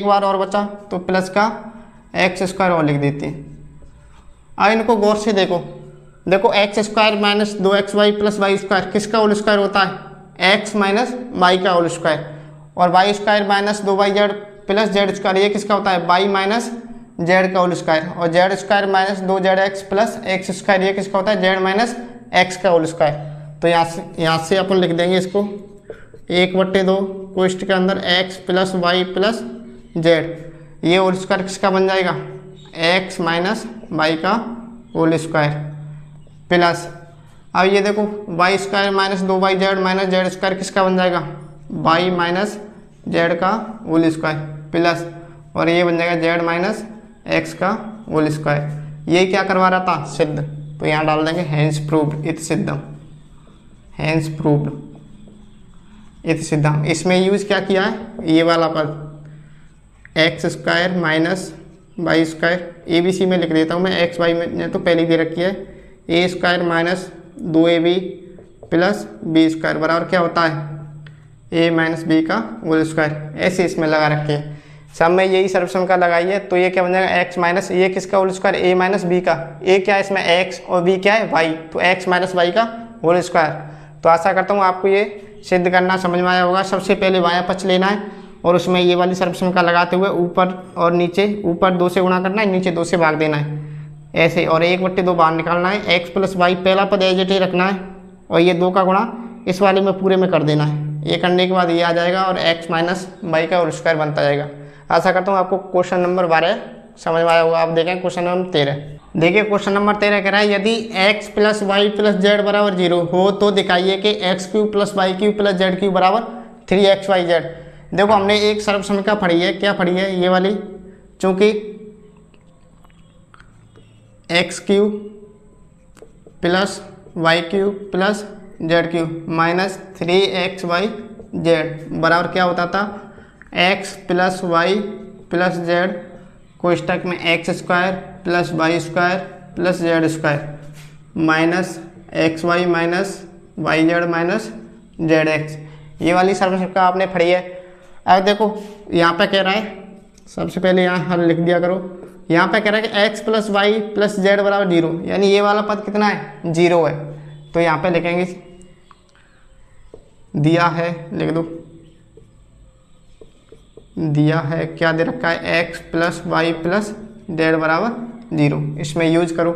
बार और बचा, तो प्लस का x स्क्वायर और लिख देते हैं। अब इनको गौर से देखो, देखो x square minus 2xy plus Y square किसका होल स्क्वायर होता है x माइनस वाई का होल स्क्वायर, और y square minus 2yz plus Z square ये किसका होता है वाई माइनस जेड का होल स्क्वायर, और z square minus 2zx plus x square ये किसका होता है जेड माइनस एक्स का होल स्क्वायर। तो यहाँ से अपन लिख देंगे इसको 1/2 कोष्टक के अंदर x plus Y plus z, ये होल स्क्वायर किसका बन जाएगा x माइनस वाई का होल स्क्वायर प्लस। अब ये देखो y square minus 2yz minus z square किसका बन जाएगा वाई माइनस जेड का होल स्क्वायर प्लस, और ये बन जाएगा जेड माइनस एक्स का होल स्क्वायर। ये क्या करवा रहा था सिद्ध, तो यहाँ डाल देंगे हैंस प्रूव्ड इति सिद्धम, हैंस प्रूव्ड इति सिद्धम। इसमें यूज क्या किया है ये वाला पद x square minus y square, ABC में लिख देता हूँ मैं, एक्स वाई में तो पहले दे रखी है, A square minus 2ab plus B square बराबर क्या होता है a माइनस बी का होल स्क्वायर, ऐसे इसमें लगा रखे हैं। सब में यही सर्वसम का लगाइए, तो ये क्या बन जाएगा x माइनस ये किसका whole square a minus B का, a क्या है इसमें x और b क्या है y, तो x माइनस वाई का होल स्क्वायर। तो आशा करता हूँ आपको ये सिद्ध करना समझ में आया होगा। सबसे पहले बायां पक्ष लेना है और उसमें ये वाली सर्वसम का लगाते हुए ऊपर और नीचे, ऊपर 2 से गुणा करना है, नीचे 2 से भाग देना है ऐसे, और 1/2 बाहर निकालना है। x प्लस वाई पहला पद एज इट ही रखना है, और ये 2 का गुणा इस वाले में पूरे में कर देना है। ये करने के बाद ये आ जाएगा और x माइनस वाई का होल स्क्वायर बनता जाएगा। आशा करता हूँ आपको क्वेश्चन नंबर 12 समझ में आया होगा। आप देखें क्वेश्चन नंबर 13। देखिए क्वेश्चन नंबर 13 कह रहा है यदि x plus Y plus z बराबर 0 हो तो दिखाइए कि x³ प्लस वाई³ प्लस z³ बराबर 3xyz। देखो हमने एक सर्वसमीकरण पढ़ी है, क्या पढ़ी है ये वाली, चूँकि x³ plus वाई³ plus z³ minus 3xyz बराबर क्या होता था x plus Y plus Z कोष्टक में x square plus Y square plus Z square minus x Y minus Y Z minus Z x. ये वाली सर्वसंख्या आपने पढ़ी है। अब देखो यहाँ पे कह रहा है, सबसे पहले यहाँ हल लिख दिया करो। यहाँ पे कह रहा है कि x plus Y plus z बराबर 0, यानी ये वाला पद कितना है 0 है। तो यहाँ पे लिखेंगे, दिया है लिख दो, दिया है क्या दे रखा है x plus Y plus z बराबर 0। इसमें यूज करो,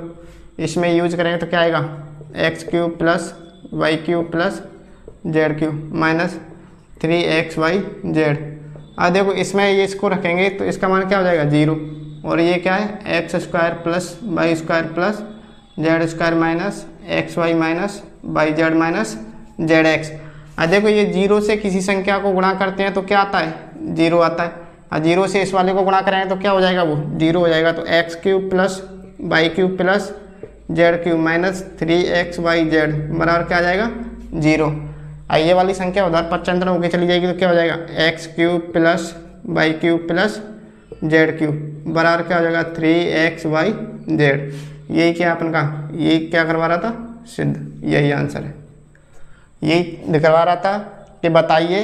इसमें यूज करेंगे तो क्या आएगा x cube plus y cube plus z cube minus 3xy z. अब देखो इसमें ये इसको रखेंगे तो इसका मान क्या हो जाएगा 0, और ये क्या है x square plus Y square plus Z square minus x Y minus Y Z minus Z x. अब देखो ये 0 से किसी संख्या को गुणा करते हैं तो क्या आता है 0 आता है, और 0 से इस वाले को गुणा करेंगे तो क्या हो जाएगा वो 0 हो जाएगा। तो x cube plus y cube plus z cube minus 3xy z बराबर क्या आ जाएगा 0। ये वाली संख्या उधर पक्षांतर होकर चली जाएगी तो क्या हो जाएगा x cube plus y cube plus z cube बराबर क्या हो जाएगा 3xy जेड। यही क्या अपन का, यही क्या करवा रहा था सिद्ध, यही आंसर है। यही करवा रहा था कि बताइए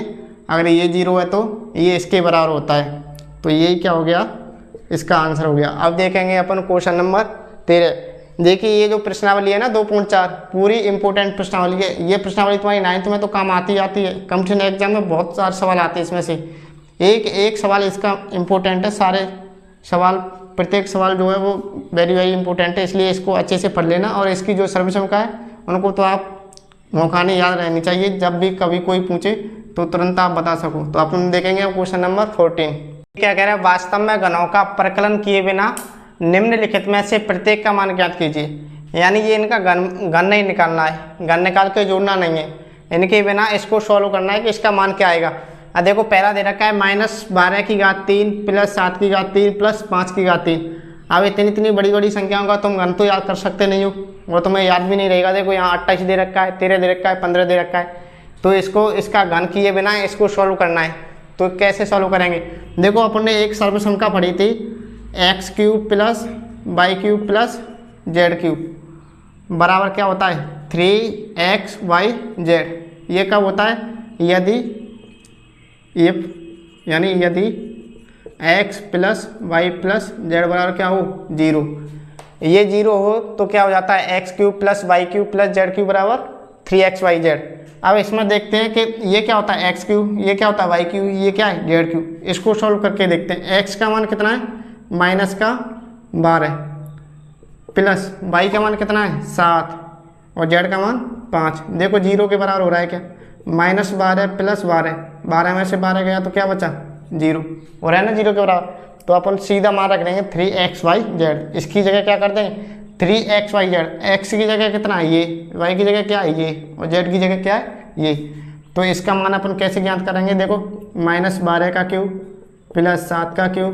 अगर ये 0 है तो ये इसके बराबर होता है। तो यही क्या हो गया, इसका आंसर हो गया। अब देखेंगे अपन क्वेश्चन नंबर 13। देखिए ये जो प्रश्नावली है ना 2.4 पूरी इंपॉर्टेंट प्रश्नावली है। ये प्रश्नावली तुम्हारी 9th में तो काम आती है, कॉम्पिटिशन एग्जाम में बहुत सारे सवाल आते हैं। इसमें से एक सवाल इसका इम्पोर्टेंट है, सारे सवाल प्रत्येक सवाल जो है वो वेरी वेरी इंपॉर्टेंट है, इसलिए इसको अच्छे से पढ़ लेना। और इसकी जो सर्वसंख्या है उनको तो आप मौका नहीं याद रहनी चाहिए, जब भी कभी कोई पूछे तो तुरंत आप बता सको। तो अपन देखेंगे क्वेश्चन नंबर 14। क्या कह रहा है, वास्तव में घनों का प्रकलन किए बिना निम्नलिखित में से प्रत्येक का मान ज्ञात कीजिए। यानी ये इनका घन नहीं निकालना है, घन निकाल के जोड़ना नहीं है, इनके बिना इसको सॉल्व करना है कि इसका मान क्या आएगा। अब देखो पहला दे रखा है -12 प्लस 7 प्लस 5। अब इतनी बड़ी बड़ी संख्याओं का तुम घन तो याद कर सकते नहीं हो, वो तुम्हें याद भी नहीं रहेगा। देखो यहाँ 28 दे रखा है, 13 दे रखा है, 15 दे रखा है, तो इसको इसका घन किए बिना इसको सॉल्व करना है। तो कैसे सॉल्व करेंगे, देखो अपन ने एक सर्वसंख्या पढ़ी थी x cube plus y cube plus z cube बराबर क्या होता है 3xy जेड। ये कब होता है, यदि यानी यदि x plus Y plus z बराबर क्या हो 0। ये 0 हो तो क्या हो जाता है x cube plus y cube plus z cube बराबर 3xy जेड। अब इसमें देखते हैं कि ये क्या होता है एक्स क्यूब, ये क्या होता है वाई क्यूब, ये क्या है जेड क्यूब। इसको सॉल्व करके देखते हैं। एक्स का मान कितना है -12 प्लस वाई का मान कितना है 7 और जेड का मान 5। देखो 0 के बराबर हो रहा है क्या, -12 प्लस 12 में से 12 गया तो क्या बचा 0 हो रहा है ना 0 के बराबर। तो अपन सीधा मान रख देंगे 3xy जेड। इसकी जगह क्या कर देंगे 3xy जेड। एक्स की जगह कितना है ये, वाई की जगह क्या है ये, और जेड की जगह क्या है ये। तो इसका मान अपन कैसे ज्ञात करेंगे, देखो -12 का क्यूब प्लस 7 का क्यूब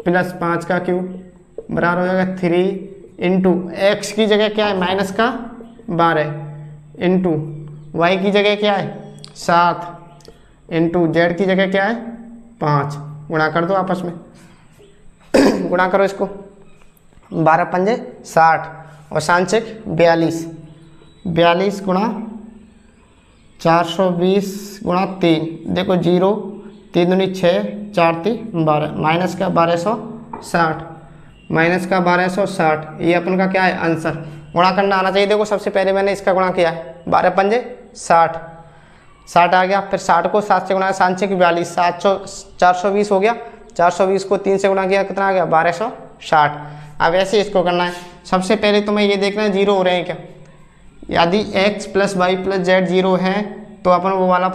प्लस 5 का क्यूब बराबर हो जाएगा 3 इंटू एक्स की जगह क्या है -12 इंटू वाई की जगह क्या है 7 इंटू जेड की जगह क्या है 5। गुणा कर दो आपस में गुणा करो इसको, 12 पंजे 60 और 7 42 गुणा 420 गुणा 3। देखो 0 3 दूनी 6 4 3 12 माइनस का 1260 ये अपन का क्या है आंसर। गुणा करना आना चाहिए। देखो सबसे पहले मैंने इसका गुणा किया है 12 पंजे 60 आ गया, फिर 60 को 7 से गुणा 7 42 420 हो गया। 420 को 3 से गुणा किया कितना आ गया 1260। अब ऐसे इसको करना है। सबसे पहले तुम्हें ये देखना है 0 हो रहे हैं क्या। यदि x plus Y plus z 0 है तो अपन वो वाला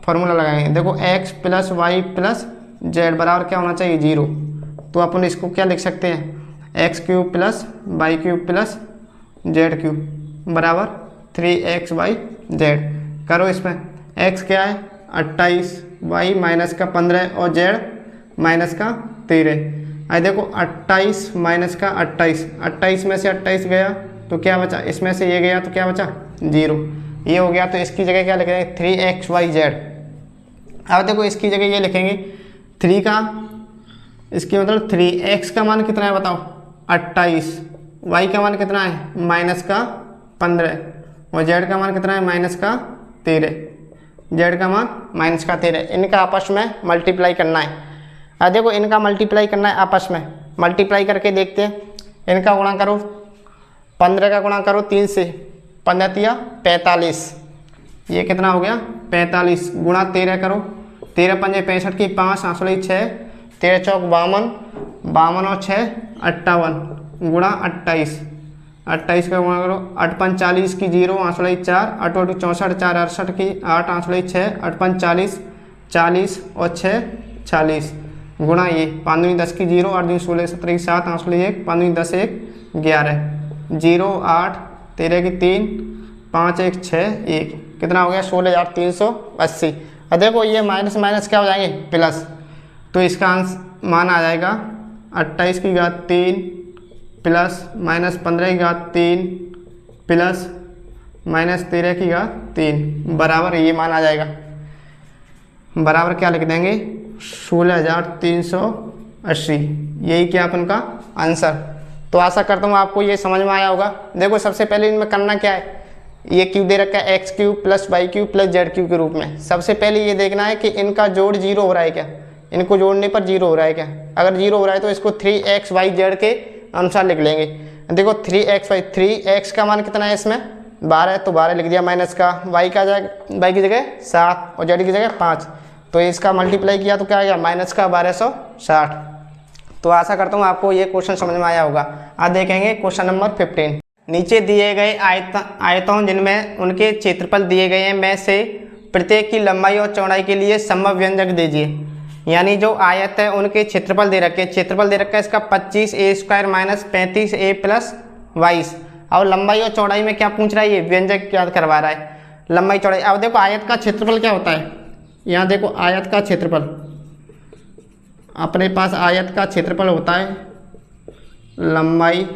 फॉर्मूला लगाएंगे। देखो x plus Y plus z बराबर क्या होना चाहिए 0। तो अपन इसको क्या लिख सकते हैं x cube plus y cube plus z cube बराबर 3xy जेड। करो इसमें x क्या है 28, y माइनस का 15 और z माइनस का 13। आई देखो 28 माइनस का 28 में से 28 गया तो क्या बचा, इसमें से ये गया तो क्या बचा 0। ये हो गया तो इसकी जगह क्या लिखेंगे 3xy जेड। अब देखो इसकी जगह ये लिखेंगे 3 का, इसके मतलब 3x का मान कितना है बताओ 28, वाई का मान कितना है माइनस का 15 और जेड का मान कितना है माइनस का 13, जेड का मान माइनस का 13। इनका आपस में मल्टीप्लाई करना है। अब देखो इनका मल्टीप्लाई करना है आपस में, मल्टीप्लाई करके देखते हैं। इनका गुणा करो, 15 का गुणा करो 3 से, 15 तिया 45, ये कितना हो गया 45 गुणा 13 करो, 13 पंजे 65 की 5 8 6, 13 चौक 52, 52 और 6 58 गुणा 28, 28 का गुणा करो, 8 5 40 की 0 8 4, 8 8 64 4 68 की 8 8 6, 8 5 40 40 और 6 40 गुणा ये 5 दूनी 10 की 0 8 दूनी 16 17 की 7 8 1 5 दूनी 10 1 11 0 8 13 की 3 5 1 6 1 कितना हो गया 16,380। अब देखो ये माइनस माइनस क्या हो जाएंगे प्लस, तो इसका मान आ जाएगा 28 की घात 3 प्लस माइनस 15 की घात 3 प्लस माइनस 13 की घात 3 बराबर ये मान आ जाएगा, बराबर क्या लिख देंगे 16,380। यही क्या अपन का आंसर। तो आशा करता हूँ आपको ये समझ में आया होगा। देखो सबसे पहले इनमें करना क्या है, ये क्यूब दे रखा है x cube plus y cube plus z cube के रूप में। सबसे पहले ये देखना है कि इनका जोड़ 0 हो रहा है क्या, इनको जोड़ने पर 0 हो रहा है क्या। अगर 0 हो रहा है तो इसको 3xyz के अनुसार लिख लेंगे। देखो 3xy, 3x का मान कितना है इसमें 12, तो 12 लिख दिया माइनस का, y का जगह y की जगह 7 और z की जगह 5, तो इसका मल्टीप्लाई किया तो क्या आ गया माइनस का 1260। तो आशा करता हूँ आपको ये क्वेश्चन समझ में आया होगा। आज देखेंगे क्वेश्चन नंबर 15। नीचे दिए गए आयतों जिनमें उनके क्षेत्रफल दिए गए हैं में से प्रत्येक की लंबाई और चौड़ाई के लिए संभव व्यंजक दीजिए। यानी जो आयत है उनके क्षेत्रफल दे रखे हैं, क्षेत्रफल दे रखा है इसका 25a² माइनस 35a प्लस 22, और लंबाई और चौड़ाई में क्या पूछ रहा है, ये व्यंजक याद करवा रहा है लंबाई चौड़ाई। अब देखो आयत का क्षेत्रफल क्या होता है, यहाँ देखो आयत का क्षेत्रफल, अपने पास आयत का क्षेत्रफल होता है लंबाई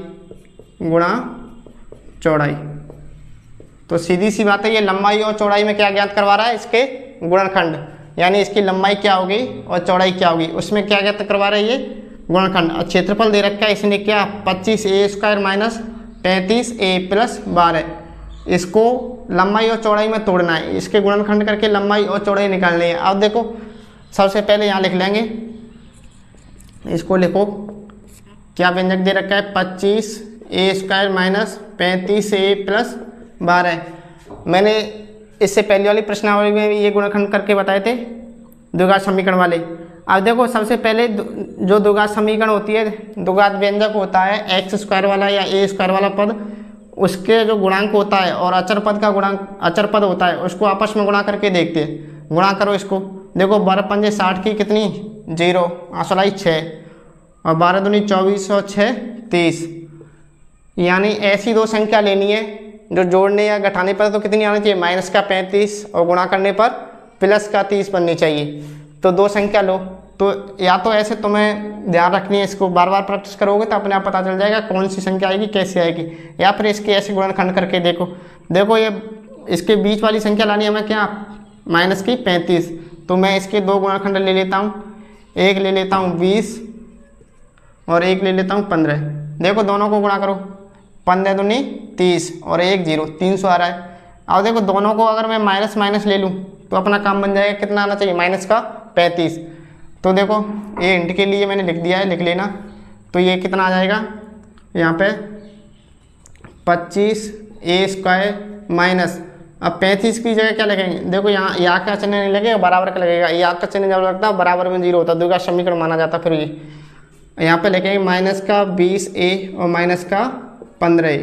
गुणा चौड़ाई। तो सीधी सी बात है, ये लंबाई और चौड़ाई में क्या ज्ञात करवा रहा है, इसके गुणनखंड, यानी इसकी लंबाई क्या होगी और चौड़ाई क्या होगी, उसमें क्या ज्ञात करवा रहा है ये गुणनखंड। और क्षेत्रफल दे रखा है इसने क्या 25a² माइनस 35a प्लस 12, इसको लंबाई और चौड़ाई में तोड़ना है, इसके गुणनखंड करके लंबाई और चौड़ाई निकालनी है। अब देखो सबसे पहले यहाँ लिख लेंगे, इसको लिखो क्या व्यंजक दे रखा है 25a² माइनस 35a प्लस 12। मैंने इससे पहले वाली प्रश्नावली में ये गुणनखंड करके बताए थे द्विघात समीकरण वाले। अब देखो सबसे पहले जो द्विघात समीकरण होती है, द्विघात व्यंजक होता है x² वाला या a² वाला पद, उसके जो गुणांक होता है और अचर पद का गुणांक अचर पद होता है, उसको आपस में गुणा करके देखते हैं। गुणा करो इसको, देखो 12 पंजे 60 की कितनी 0 8 6 और 12 दूनी 24 और 6 30, यानी ऐसी दो संख्या लेनी है जो जोड़ने या घटाने पर तो कितनी आनी चाहिए माइनस का 35 और गुणा करने पर प्लस का 30 बननी चाहिए। तो दो संख्या लो, तो या तो ऐसे तुम्हें ध्यान रखनी है, इसको बार बार प्रैक्टिस करोगे तो अपने आप पता चल जाएगा कौन सी संख्या आएगी कैसे आएगी, या फिर इसके ऐसे गुणनखंड करके देखो। देखो ये इसके बीच वाली संख्या लानी है हमें क्या माइनस की 35, तो मैं इसके दो गुणनखंड ले लेता हूँ, एक ले लेता हूँ 20 और एक ले लेता हूँ 15। देखो दोनों को गुणा करो, 15 दूनी 30 और 1 0 300 आ रहा है। अब देखो दोनों को अगर मैं माइनस माइनस ले लूँ तो अपना काम बन जाएगा, कितना आना चाहिए माइनस का 35। तो देखो ये इंट के लिए मैंने लिख दिया है, लिख लेना। तो ये कितना आ जाएगा यहाँ पे 25a² माइनस, अब 35 की जगह क्या लिखेंगे, देखो यहाँ का चिन्ह नहीं लगेगा, बराबर का लगेगा। यहाँ का चिन्ह जब लगता है बराबर में 0 होता है, द्विघात समीकरण माना जाता है। फिर ये यहाँ पे लिखेंगे माइनस का 20a और माइनस का 15a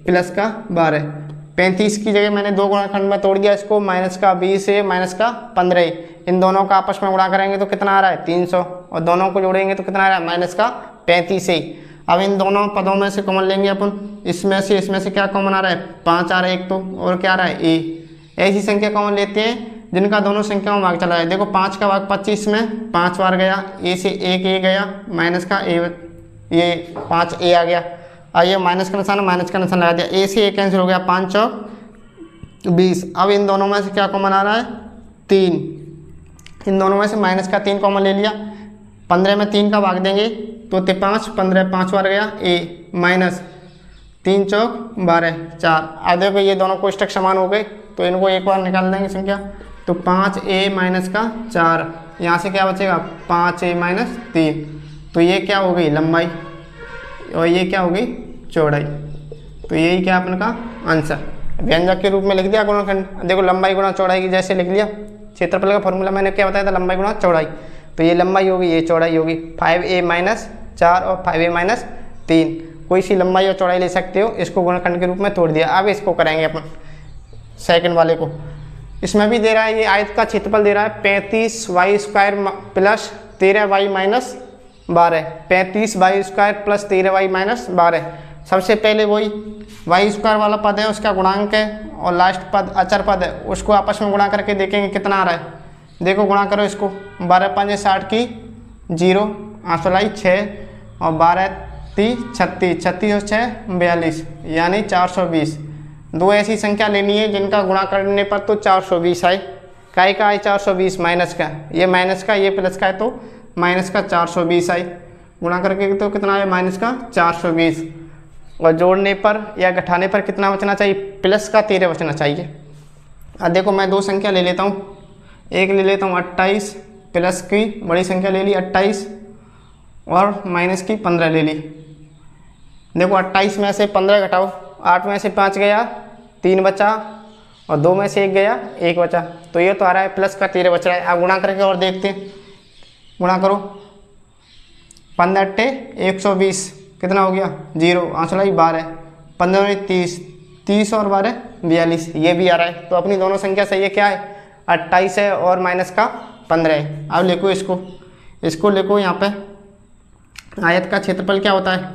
प्लस का 12। 35 की जगह मैंने दो गुणनखंड में तोड़ दिया इसको, माइनस का 20a माइनस का 15a, इन दोनों का आपस में गुणा करेंगे तो कितना आ रहा है 300, और दोनों को जोड़ेंगे तो कितना आ रहा है माइनस का 35a। अब इन दोनों पदों में से कॉमन लेंगे अपन, इसमें से क्या कॉमन आ रहा है 5 आ रहा है एक तो, और क्या आ रहा है a। ऐसी संख्या कॉमन लेते हैं जिनका दोनों संख्याओं में भाग चला है। देखो 5 का भाग 25 में 5 बार गया, a से एक a गया, माइनस का a, ये 5a आ गया। और ये माइनस का निशान माइनस का निशान लगा दिया, a से a कैंसिल हो गया, 5 चौक 20। अब इन दोनों में से क्या कॉमन आ रहा है 3, इन दोनों में से माइनस का 3 कॉमन ले लिया, 15 में 3 का भाग देंगे तो 5, 15 5 बार गया ए माइनस 3 चौक 12 4। अब देखो ये दोनों कोष्टक समान हो गए तो इनको एक बार निकाल देंगे संख्या। तो 5a माइनस का 4, यहाँ से क्या बचेगा 5a माइनस 3। तो ये क्या हो गई लंबाई और ये क्या हो गई चौड़ाई। तो यही क्या अपन का आंसर व्यंजक के रूप में लिख दिया गुणनखंड। देखो लंबाई गुणा चौड़ाई की जैसे लिख लिया। क्षेत्रफल का फॉर्मूला मैंने क्या बताया था, लंबाई गुणा चौड़ाई। तो ये लंबाई होगी ये चौड़ाई होगी 5a माइनस 4 और 5a माइनस 3। कोई सी लंबाई और चौड़ाई ले सकते हो, इसको गुणनखंड के रूप में तोड़ दिया। अब इसको करेंगे अपन सेकंड वाले को। इसमें भी दे रहा है ये आयत का क्षेत्रफल दे रहा है 35y² plus 13y minus 12। 35y² plus 13y minus 12। सबसे पहले वही y² वाला पद है उसका गुणांक है और लास्ट पद अचर पद है, उसको आपस में गुणा करके देखेंगे कितना आ रहा है। देखो गुणा करो इसको, 12 5 60 की 0 8 6 और 12 3 36 36 और 6 42 यानी 420। दो ऐसी संख्या लेनी है जिनका गुणा करने पर तो 420 आए। काय का आए 420 माइनस का, ये माइनस का ये प्लस का है तो माइनस का 420 आए। गुणा करके तो कितना आए माइनस का 420 और जोड़ने पर या घटाने पर कितना बचना चाहिए प्लस का 13 बचना चाहिए। अब देखो मैं दो संख्या ले लेता हूँ, एक ले लेता हूँ 28 प्लस की बड़ी संख्या ले ली 28 और माइनस की 15 ले ली। देखो 28 में से 15 घटाओ, 8 में से 5 गया 3 बचा और 2 में से 1 गया 1 बचा। तो ये तो आ रहा है प्लस का 13 बच रहा है। अब गुणा करके और देखते हैं, गुणा करो 15 अट्टे 120 कितना हो गया 0 8 12 15 30 30 और 12 42 ये भी आ रहा है। तो अपनी दोनों संख्या सही है, क्या है 28 है और माइनस का 15 है। अब लिखो इसको लिखो यहाँ पे। आयत का क्षेत्रफल क्या होता है,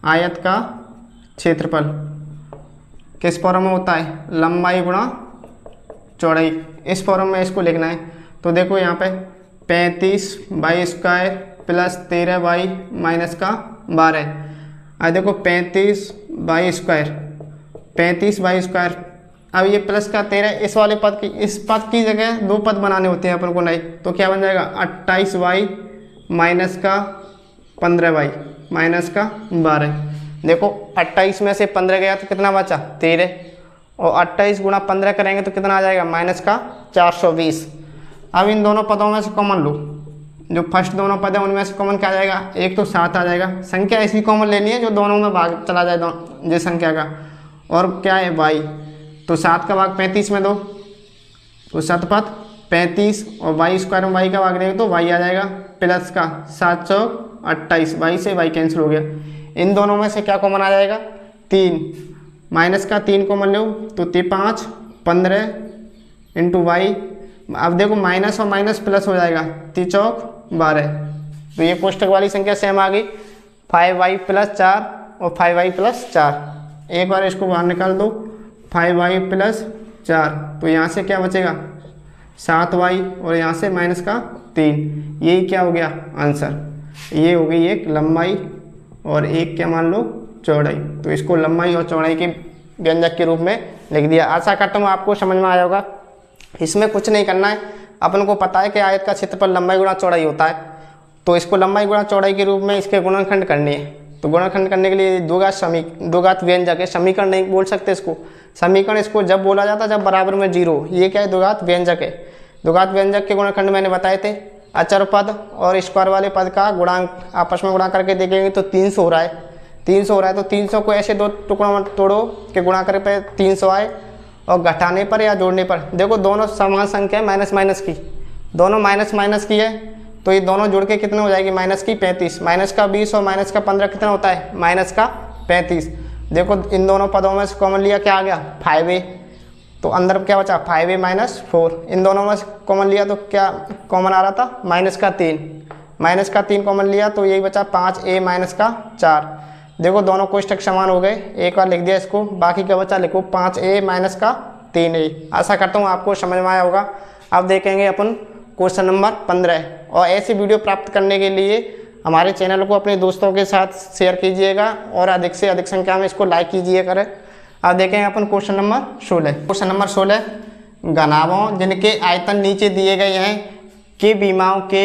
आयत का क्षेत्रफल किस फॉर्म में होता है लंबाई गुणा चौड़ाई। इस फॉर्म में इसको लिखना है। तो देखो यहाँ पे 35y² प्लस 13y माइनस का 12। अब देखो 35y²। अब ये प्लस का 13 इस वाले पद की, इस पद की जगह दो पद बनाने होते हैं अपन को नए। तो क्या बन जाएगा 28y माइनस का 15y माइनस का 12। देखो 28 में से 15 गया तो कितना बचा 13 और 28 गुणा 15 करेंगे तो कितना आ जाएगा माइनस का 420। अब इन दोनों पदों में से कॉमन लो, जो फर्स्ट दोनों पद है उनमें से कॉमन क्या आ जाएगा, एक तो 7 आ जाएगा। संख्या ऐसी कॉमन लेनी है जो दोनों में भाग चला जाए जिस संख्या का। और क्या है y, तो 7 का भाग 35 में दो तो शतपथ 35 और y² में y का भाग देंगे तो y आ जाएगा प्लस का 7 चौक 28 y से y कैंसिल हो गया। इन दोनों में से क्या कॉमन आ जाएगा 3 माइनस का 3 कॉमन लो तो 5 15 इंटू y। अब देखो माइनस और माइनस प्लस हो जाएगा 3 चौक 12। तो ये कोष्टक वाली संख्या सेम आ गई 5y प्लस 4 और 5y प्लस 4। एक बार इसको बाहर निकाल दो 5y प्लस 4 तो यहाँ से क्या बचेगा 7y और यहाँ से माइनस का 3। यही क्या हो गया आंसर, ये हो गई एक लंबाई और एक क्या मान लो चौड़ाई। तो इसको लंबाई और चौड़ाई के व्यंजक के रूप में लिख दिया। आशा करता हूँ आपको समझ में आया होगा। इसमें कुछ नहीं करना है, अपन को पता है कि आयत का क्षेत्रफल लंबाई गुणा चौड़ाई होता है। तो इसको लंबाई गुणा चौड़ाई के रूप में इसके गुणनखंड करनी है। तो गुणनखंड करने के लिए द्विघात व्यंजक है, समीकरण नहीं बोल सकते इसको। समीकरण इसको जब बोला जाता है जब बराबर में 0। ये क्या है द्विघात व्यंजक है। द्विघात व्यंजक के गुणनखंड मैंने बताए थे, अचर पद और स्क्वायर वाले पद का गुणांक आपस में गुणा करके देखेंगे तो 300 हो रहा है। 300 हो रहा है तो 300 को ऐसे दो टुकड़ों में तोड़ो कि गुणा करने पे 300 आए और घटाने पर या जोड़ने पर देखो दोनों समान संख्या है माइनस माइनस की, दोनों माइनस माइनस की है तो ये दोनों जोड़ के कितने हो जाएगी माइनस की 35। माइनस का 20 और माइनस का 15 कितना होता है माइनस का 35। देखो इन दोनों पदों में से कॉमन लिया क्या आ गया 5a, तो अंदर क्या बचा 5a माइनस 4। इन दोनों में से कॉमन लिया तो क्या कॉमन आ रहा था माइनस का 3। माइनस का 3 कॉमन लिया तो यही बचा 5a माइनस का 4। देखो दोनों कोष्टक समान हो गए, एक बार लिख दिया इसको, बाकी का बचा लिखो 5a माइनस का 3a। आशा करता हूँ आपको समझ में आया होगा। अब देखेंगे अपन क्वेश्चन नंबर 15। और ऐसी वीडियो प्राप्त करने के लिए हमारे चैनल को अपने दोस्तों के साथ शेयर कीजिएगा और अधिक से अधिक संख्या में इसको लाइक कीजिए करें। अब देखेंगे अपन क्वेश्चन नंबर 16। क्वेश्चन नंबर 16 घनाभों जिनके आयतन नीचे दिए गए हैं के विमाओं के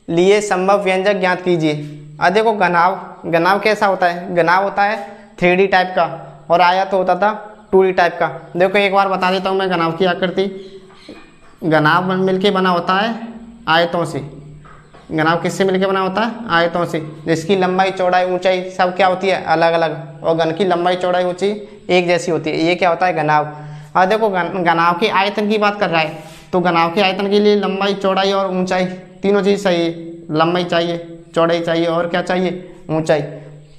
लिए संभव व्यंजक ज्ञात कीजिए। अब देखो घनाव कैसा होता है, घनाव होता है 3D टाइप का और आयत होता था 2D टाइप का। देखो एक बार बता देता हूँ मैं घनाव की आकृति। घनाव मिलके बना होता है आयतों से। घनाव किससे मिलके बना होता है? आयतों से, जिसकी लंबाई चौड़ाई ऊंचाई सब क्या होती है? अलग अलग, और घन की लंबाई चौड़ाई ऊंचाई एक जैसी होती है। ये क्या होता है? घनाव। और देखो घनाव के आयतन की बात कर रहा है, तो घनाव के आयतन के लिए लंबाई चौड़ाई और ऊंचाई तीनों चीज़ चाहिए। लंबाई चाहिए, चौड़ाई चाहिए और क्या चाहिए? ऊंचाई।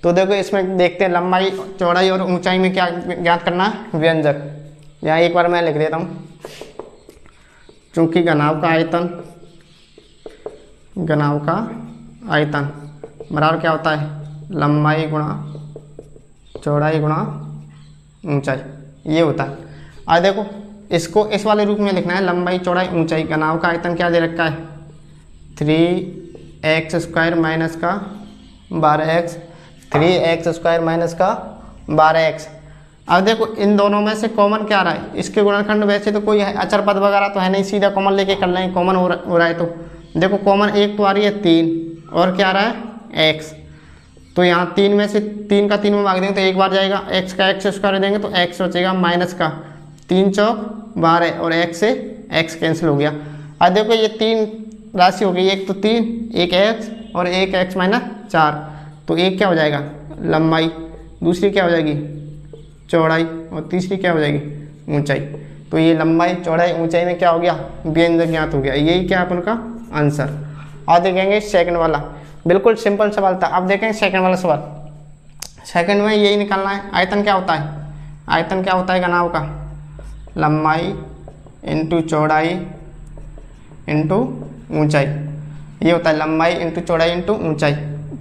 तो देखो इसमें देखते हैं लंबाई चौड़ाई और ऊंचाई में क्या ज्ञात करना है? व्यंजक। यहाँ एक बार मैं लिख देता हूँ, चूँकि घनाव का आयतन बराबर क्या होता है? लंबाई गुणा चौड़ाई गुणा ऊंचाई, ये होता है। और देखो इसको इस वाले रूप में लिखना है, लंबाई चौड़ाई ऊंचाई। घनाव का आयतन क्या दे रखा है? 3x² माइनस का 12x, 3x² माइनस का 12x। अब देखो इन दोनों में से कॉमन क्या आ रहा है? इसके गुणनखंड वैसे तो कोई अचर पद वगैरह तो है नहीं, सीधा कॉमन लेके कर लेंगे। कॉमन हो रहा है तो देखो कॉमन एक तो आ रही है 3 और क्या आ रहा है? x। तो यहाँ 3 में से 3 का 3 में भाग देंगे तो एक बार जाएगा, x का x² देंगे तो x बचेगा माइनस का 3 चौक 12 और x से x कैंसिल हो गया। अब देखो ये 3 राशि हो गई, एक तो 3, एक x और एक x माइनस 4। तो एक क्या हो जाएगा? लंबाई, दूसरी क्या हो जाएगी? चौड़ाई, और तीसरी क्या हो जाएगी? ऊंचाई। तो ये लंबाई चौड़ाई ऊंचाई में क्या हो गया? व्यंजक ज्ञात हो गया। यही क्या अपन का आंसर। और देखेंगे सेकंड वाला, बिल्कुल सिंपल सवाल था। अब देखेंगे सेकंड वाला सवाल। सेकंड में यही निकालना है, आयतन क्या होता है? आयतन क्या होता है घनाव का? लंबाई इंटू चौड़ाई इंटू ऊंचाई, ये होता है लंबाई इंटू चौड़ाई इंटू ऊंचाई।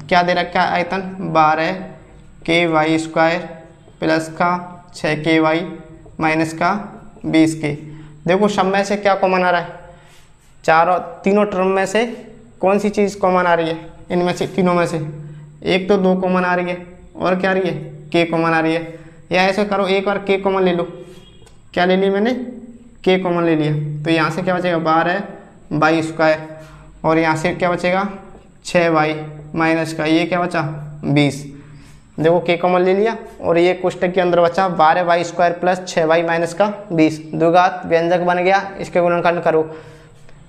क्या दे रखा है? आयतन 12ky² प्लस का 6ky माइनस का 20k। देखो सब में से क्या कॉमन आ रहा है? तीनों टर्म में से कौन सी चीज़ कॉमन आ रही है? इनमें से तीनों में से एक तो 2 कॉमन आ रही है और क्या आ रही है? k कॉमन आ रही है। या ऐसे करो, एक बार k कॉमन ले लो। क्या ले लिया मैंने? k कॉमन ले लिया। तो यहाँ से क्या बचेगा? 12y² और यहाँ से क्या बचेगा? 6y माइनस का ये क्या बचा? 20। देखो k कॉमन ले लिया और ये कोष्टक के अंदर बचा 12y² प्लस 6y माइनस का 20। द्विघात व्यंजक बन गया। इसके गुणनखंड करो।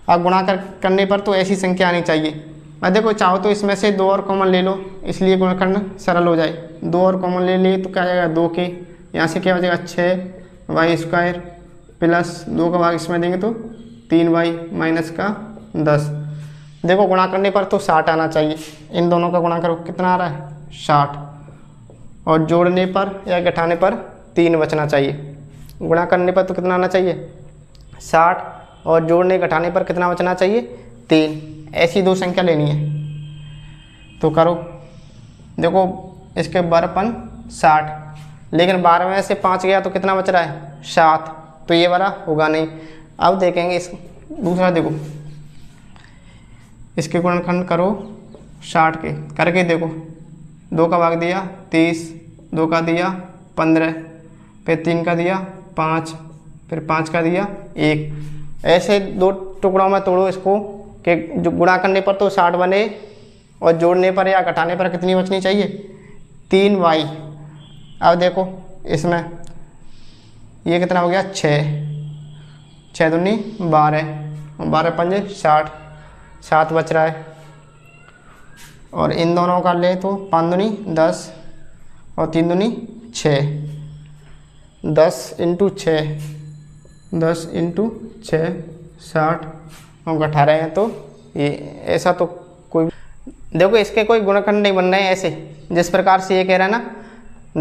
अब गुणा करने पर तो ऐसी संख्या आनी चाहिए। और देखो चाहो तो इसमें से 2 और कॉमन ले लो, इसलिए गुणनखंड सरल हो जाए। 2 और कॉमन ले लिए तो क्या आएगा? 2k। यहाँ से क्या बचेगा? 6y² प्लस 2 का भाग इसमें देंगे तो 3y माइनस का 10। देखो गुणा करने पर तो 60 आना चाहिए। इन दोनों का गुणा करो, कितना आ रहा है? 60। और जोड़ने पर या घटाने पर 3 बचना चाहिए। गुणा करने पर तो कितना आना चाहिए? 60 और जोड़ने घटाने पर कितना बचना चाहिए? 3। ऐसी 2 संख्या लेनी है तो करो। देखो इसके बरपन 60, लेकिन 12 में से 5 गया तो कितना बच रहा है? 7। तो ये वाला होगा नहीं। अब देखेंगे इस दूसरा। देखो इसके गुणनखंड करो 60 के करके देखो। 2 का भाग दिया 30, 2 का दिया 15, फिर 3 का दिया 5, फिर 5 का दिया 1। ऐसे 2 टुकड़ों में तोड़ो इसको कि जो गुणा करने पर तो 60 बने और जोड़ने पर या घटाने पर कितनी बचनी चाहिए? 3y। अब देखो इसमें ये कितना हो गया? 6 दूनी 12 और 12 पंजे 60, 7 बच रहा है। और इन दोनों का ले तो 5 दूनी 10 और 3 दूनी 6। 10 इंटू 6, 10 इंटू 6 60 और 18 हैं। तो ये ऐसा तो कोई, देखो इसके कोई गुणनखंड नहीं बन रहे हैं ऐसे जिस प्रकार से ये कह रहा है ना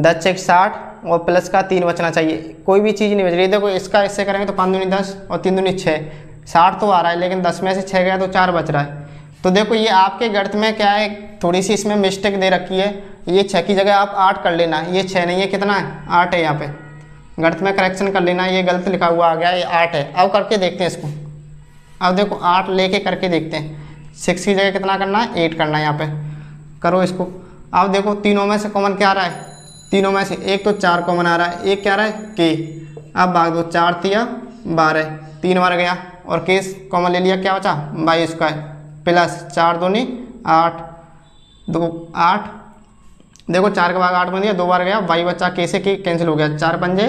10 चेक 60 और प्लस का 3 बचना चाहिए। कोई भी चीज़ नहीं बच रही। देखो इसका इससे करेंगे तो 5 दूनी 10 और 3 दूनी 6, 60 तो आ रहा है, लेकिन 10 में से 6 गया तो 4 बच रहा है। तो देखो ये आपके गणित में क्या है, थोड़ी सी इसमें मिस्टेक दे रखी है। ये 6 की जगह आप 8 कर लेना। ये 6 नहीं है, कितना है? 8 है। यहाँ पे गणित में करेक्शन कर लेना, ये गलत लिखा हुआ आ गया, ये 8 है। अब करके देखते हैं इसको। अब देखो 8 लेके करके देखते हैं। 6 की जगह कितना करना है? 8 करना है। यहाँ पे करो इसको। अब देखो तीनों में से कॉमन क्या आ रहा है? तीनों में से एक तो 4 कॉमन आ रहा है, एक क्या आ रहा है? k। अब भाग दो, 4 तिया 12, 3 बार गया और केस कॉमन ले लिया, क्या बचा? y²। प्लस 4 दूनी 8, 2 8, देखो 4 का भाग 8 बन गया, 2 बार गया, y बचा के से के कैंसिल हो गया, 4 पंजे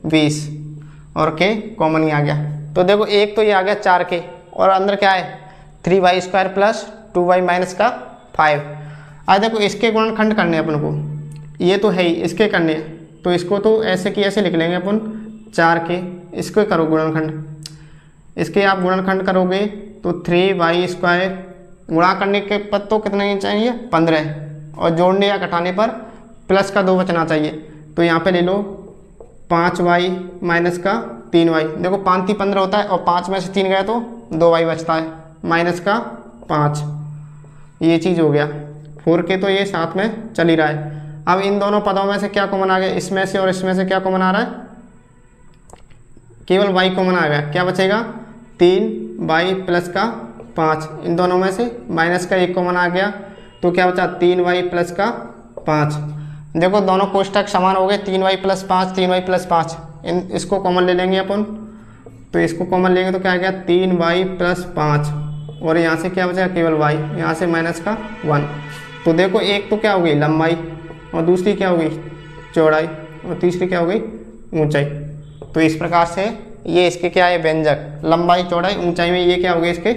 20 और के कॉमन ही आ गया। तो देखो एक तो ये आ गया 4 के और अंदर क्या है 3y² प्लस 2y माइनस का 5। आज देखो इसके गुणनखंड करने अपन को, ये तो है ही, इसके करने हैं तो इसको तो ऐसे की ऐसे लिख लेंगे अपन 4 के, इसको करो गुणनखंड, इसके आप गुणनखंड करोगे तो 3y² गुणा करने के पद तो कितने चाहिए 15 और जोड़ने या घटाने पर प्लस का 2 बचना चाहिए। तो यहाँ पे ले लो 5y माइनस का 3y, देखो 5 3 15 होता है और 5 में से 3 गया तो 2y बचता है माइनस का 5, ये चीज़ हो गया। 4 के तो ये साथ में चल ही रहा है। अब इन दोनों पदों में से क्या कॉमन आ गया, इसमें से और इसमें से क्या कॉमन आ रहा है, केवल y कॉमन आ गया, क्या बचेगा 3y प्लस का 5, इन दोनों में से माइनस का 1 कॉमन आ गया तो क्या बचा 3y प्लस का 5। देखो दोनों कोष्ठक समान हो गए, 3y प्लस 5 3y प्लस 5, इसको कॉमन ले लेंगे अपन, तो इसको कॉमन लेंगे तो क्या आ गया 3y प्लस 5 और यहाँ से क्या बचेगा केवल y, यहाँ से माइनस का 1। तो देखो एक तो क्या हो गई लंबाई और दूसरी क्या हो गई चौड़ाई और तीसरी क्या हो गई ऊंचाई। तो इस प्रकार से ये इसके क्या है व्यंजक, लंबाई चौड़ाई ऊंचाई में ये क्या हो गए इसके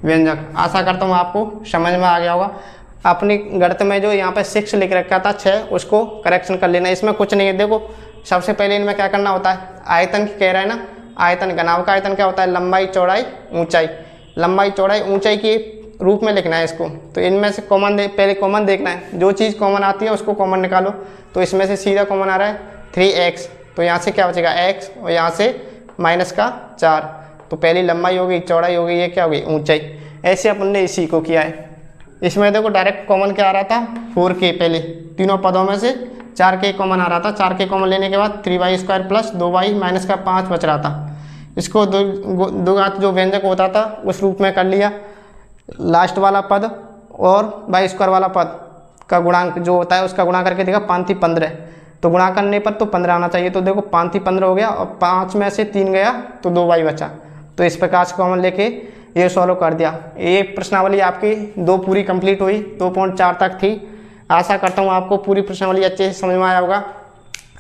व्यंजक। आशा करता हूँ आपको समझ में आ गया होगा। अपनी गणित में जो यहाँ पे 6 लिख रखा था 6, उसको करेक्शन कर लेना, इसमें कुछ नहीं है। देखो सबसे पहले इनमें क्या करना होता है, आयतन की कह रहा है ना, आयतन घनाभ का आयतन क्या होता है लंबाई चौड़ाई ऊंचाई, लंबाई चौड़ाई ऊंचाई के रूप में लिखना है इसको। तो इनमें से कॉमन पहले कॉमन देखना है, जो चीज़ कॉमन आती है उसको कॉमन निकालो। तो इसमें से सीधा कॉमन आ रहा है 3x, तो यहाँ से क्या बचेगा x और यहाँ से माइनस का 4, तो पहली लंबाई हो गई, चौड़ाई हो गई, ये क्या हो गई ऊंचाई। ऐसे अपन ने इसी को किया है। इसमें देखो डायरेक्ट कॉमन क्या आ रहा था 4k, पहले तीनों पदों में से 4k कॉमन आ रहा था, 4k कॉमन लेने के बाद 3y² प्लस 2y माइनस का 5 बच रहा था। इसको द्विघात जो व्यंजक होता था उस रूप में कर लिया, लास्ट वाला पद और y² वाला पद का गुणांक जो होता है उसका गुणा करके देखा 5 3 15, तो गुणा करने पर तो 15 आना चाहिए। तो देखो 5 3 15 हो गया और 5 में से 3 गया तो 2y बचा। तो इस प्रकार से कॉमन लेके ये सॉल्व कर दिया। ये प्रश्नावली आपकी 2 पूरी कंप्लीट हुई, 2.4 तक थी। आशा करता हूँ आपको पूरी प्रश्नावली अच्छे से समझ में आया होगा।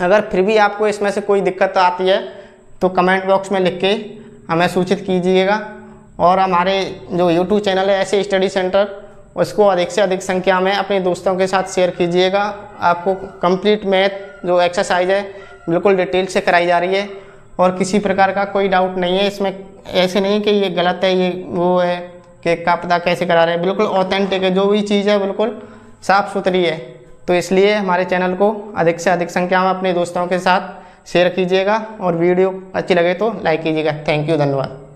अगर फिर भी आपको इसमें से कोई दिक्कत आती है तो कमेंट बॉक्स में लिख के हमें सूचित कीजिएगा और हमारे जो YouTube चैनल है ऐसे स्टडी सेंटर, उसको अधिक से अधिक संख्या में अपने दोस्तों के साथ शेयर कीजिएगा। आपको कंप्लीट मैथ जो एक्सरसाइज है बिल्कुल डिटेल से कराई जा रही है और किसी प्रकार का कोई डाउट नहीं है इसमें। ऐसे नहीं कि ये गलत है, ये वो है कि क्या पता कैसे करा रहे हैं, बिल्कुल ऑथेंटिक है, जो भी चीज़ है बिल्कुल साफ़ सुथरी है। तो इसलिए हमारे चैनल को अधिक से अधिक संख्या में अपने दोस्तों के साथ शेयर कीजिएगा और वीडियो अच्छी लगे तो लाइक कीजिएगा। थैंक यू, धन्यवाद।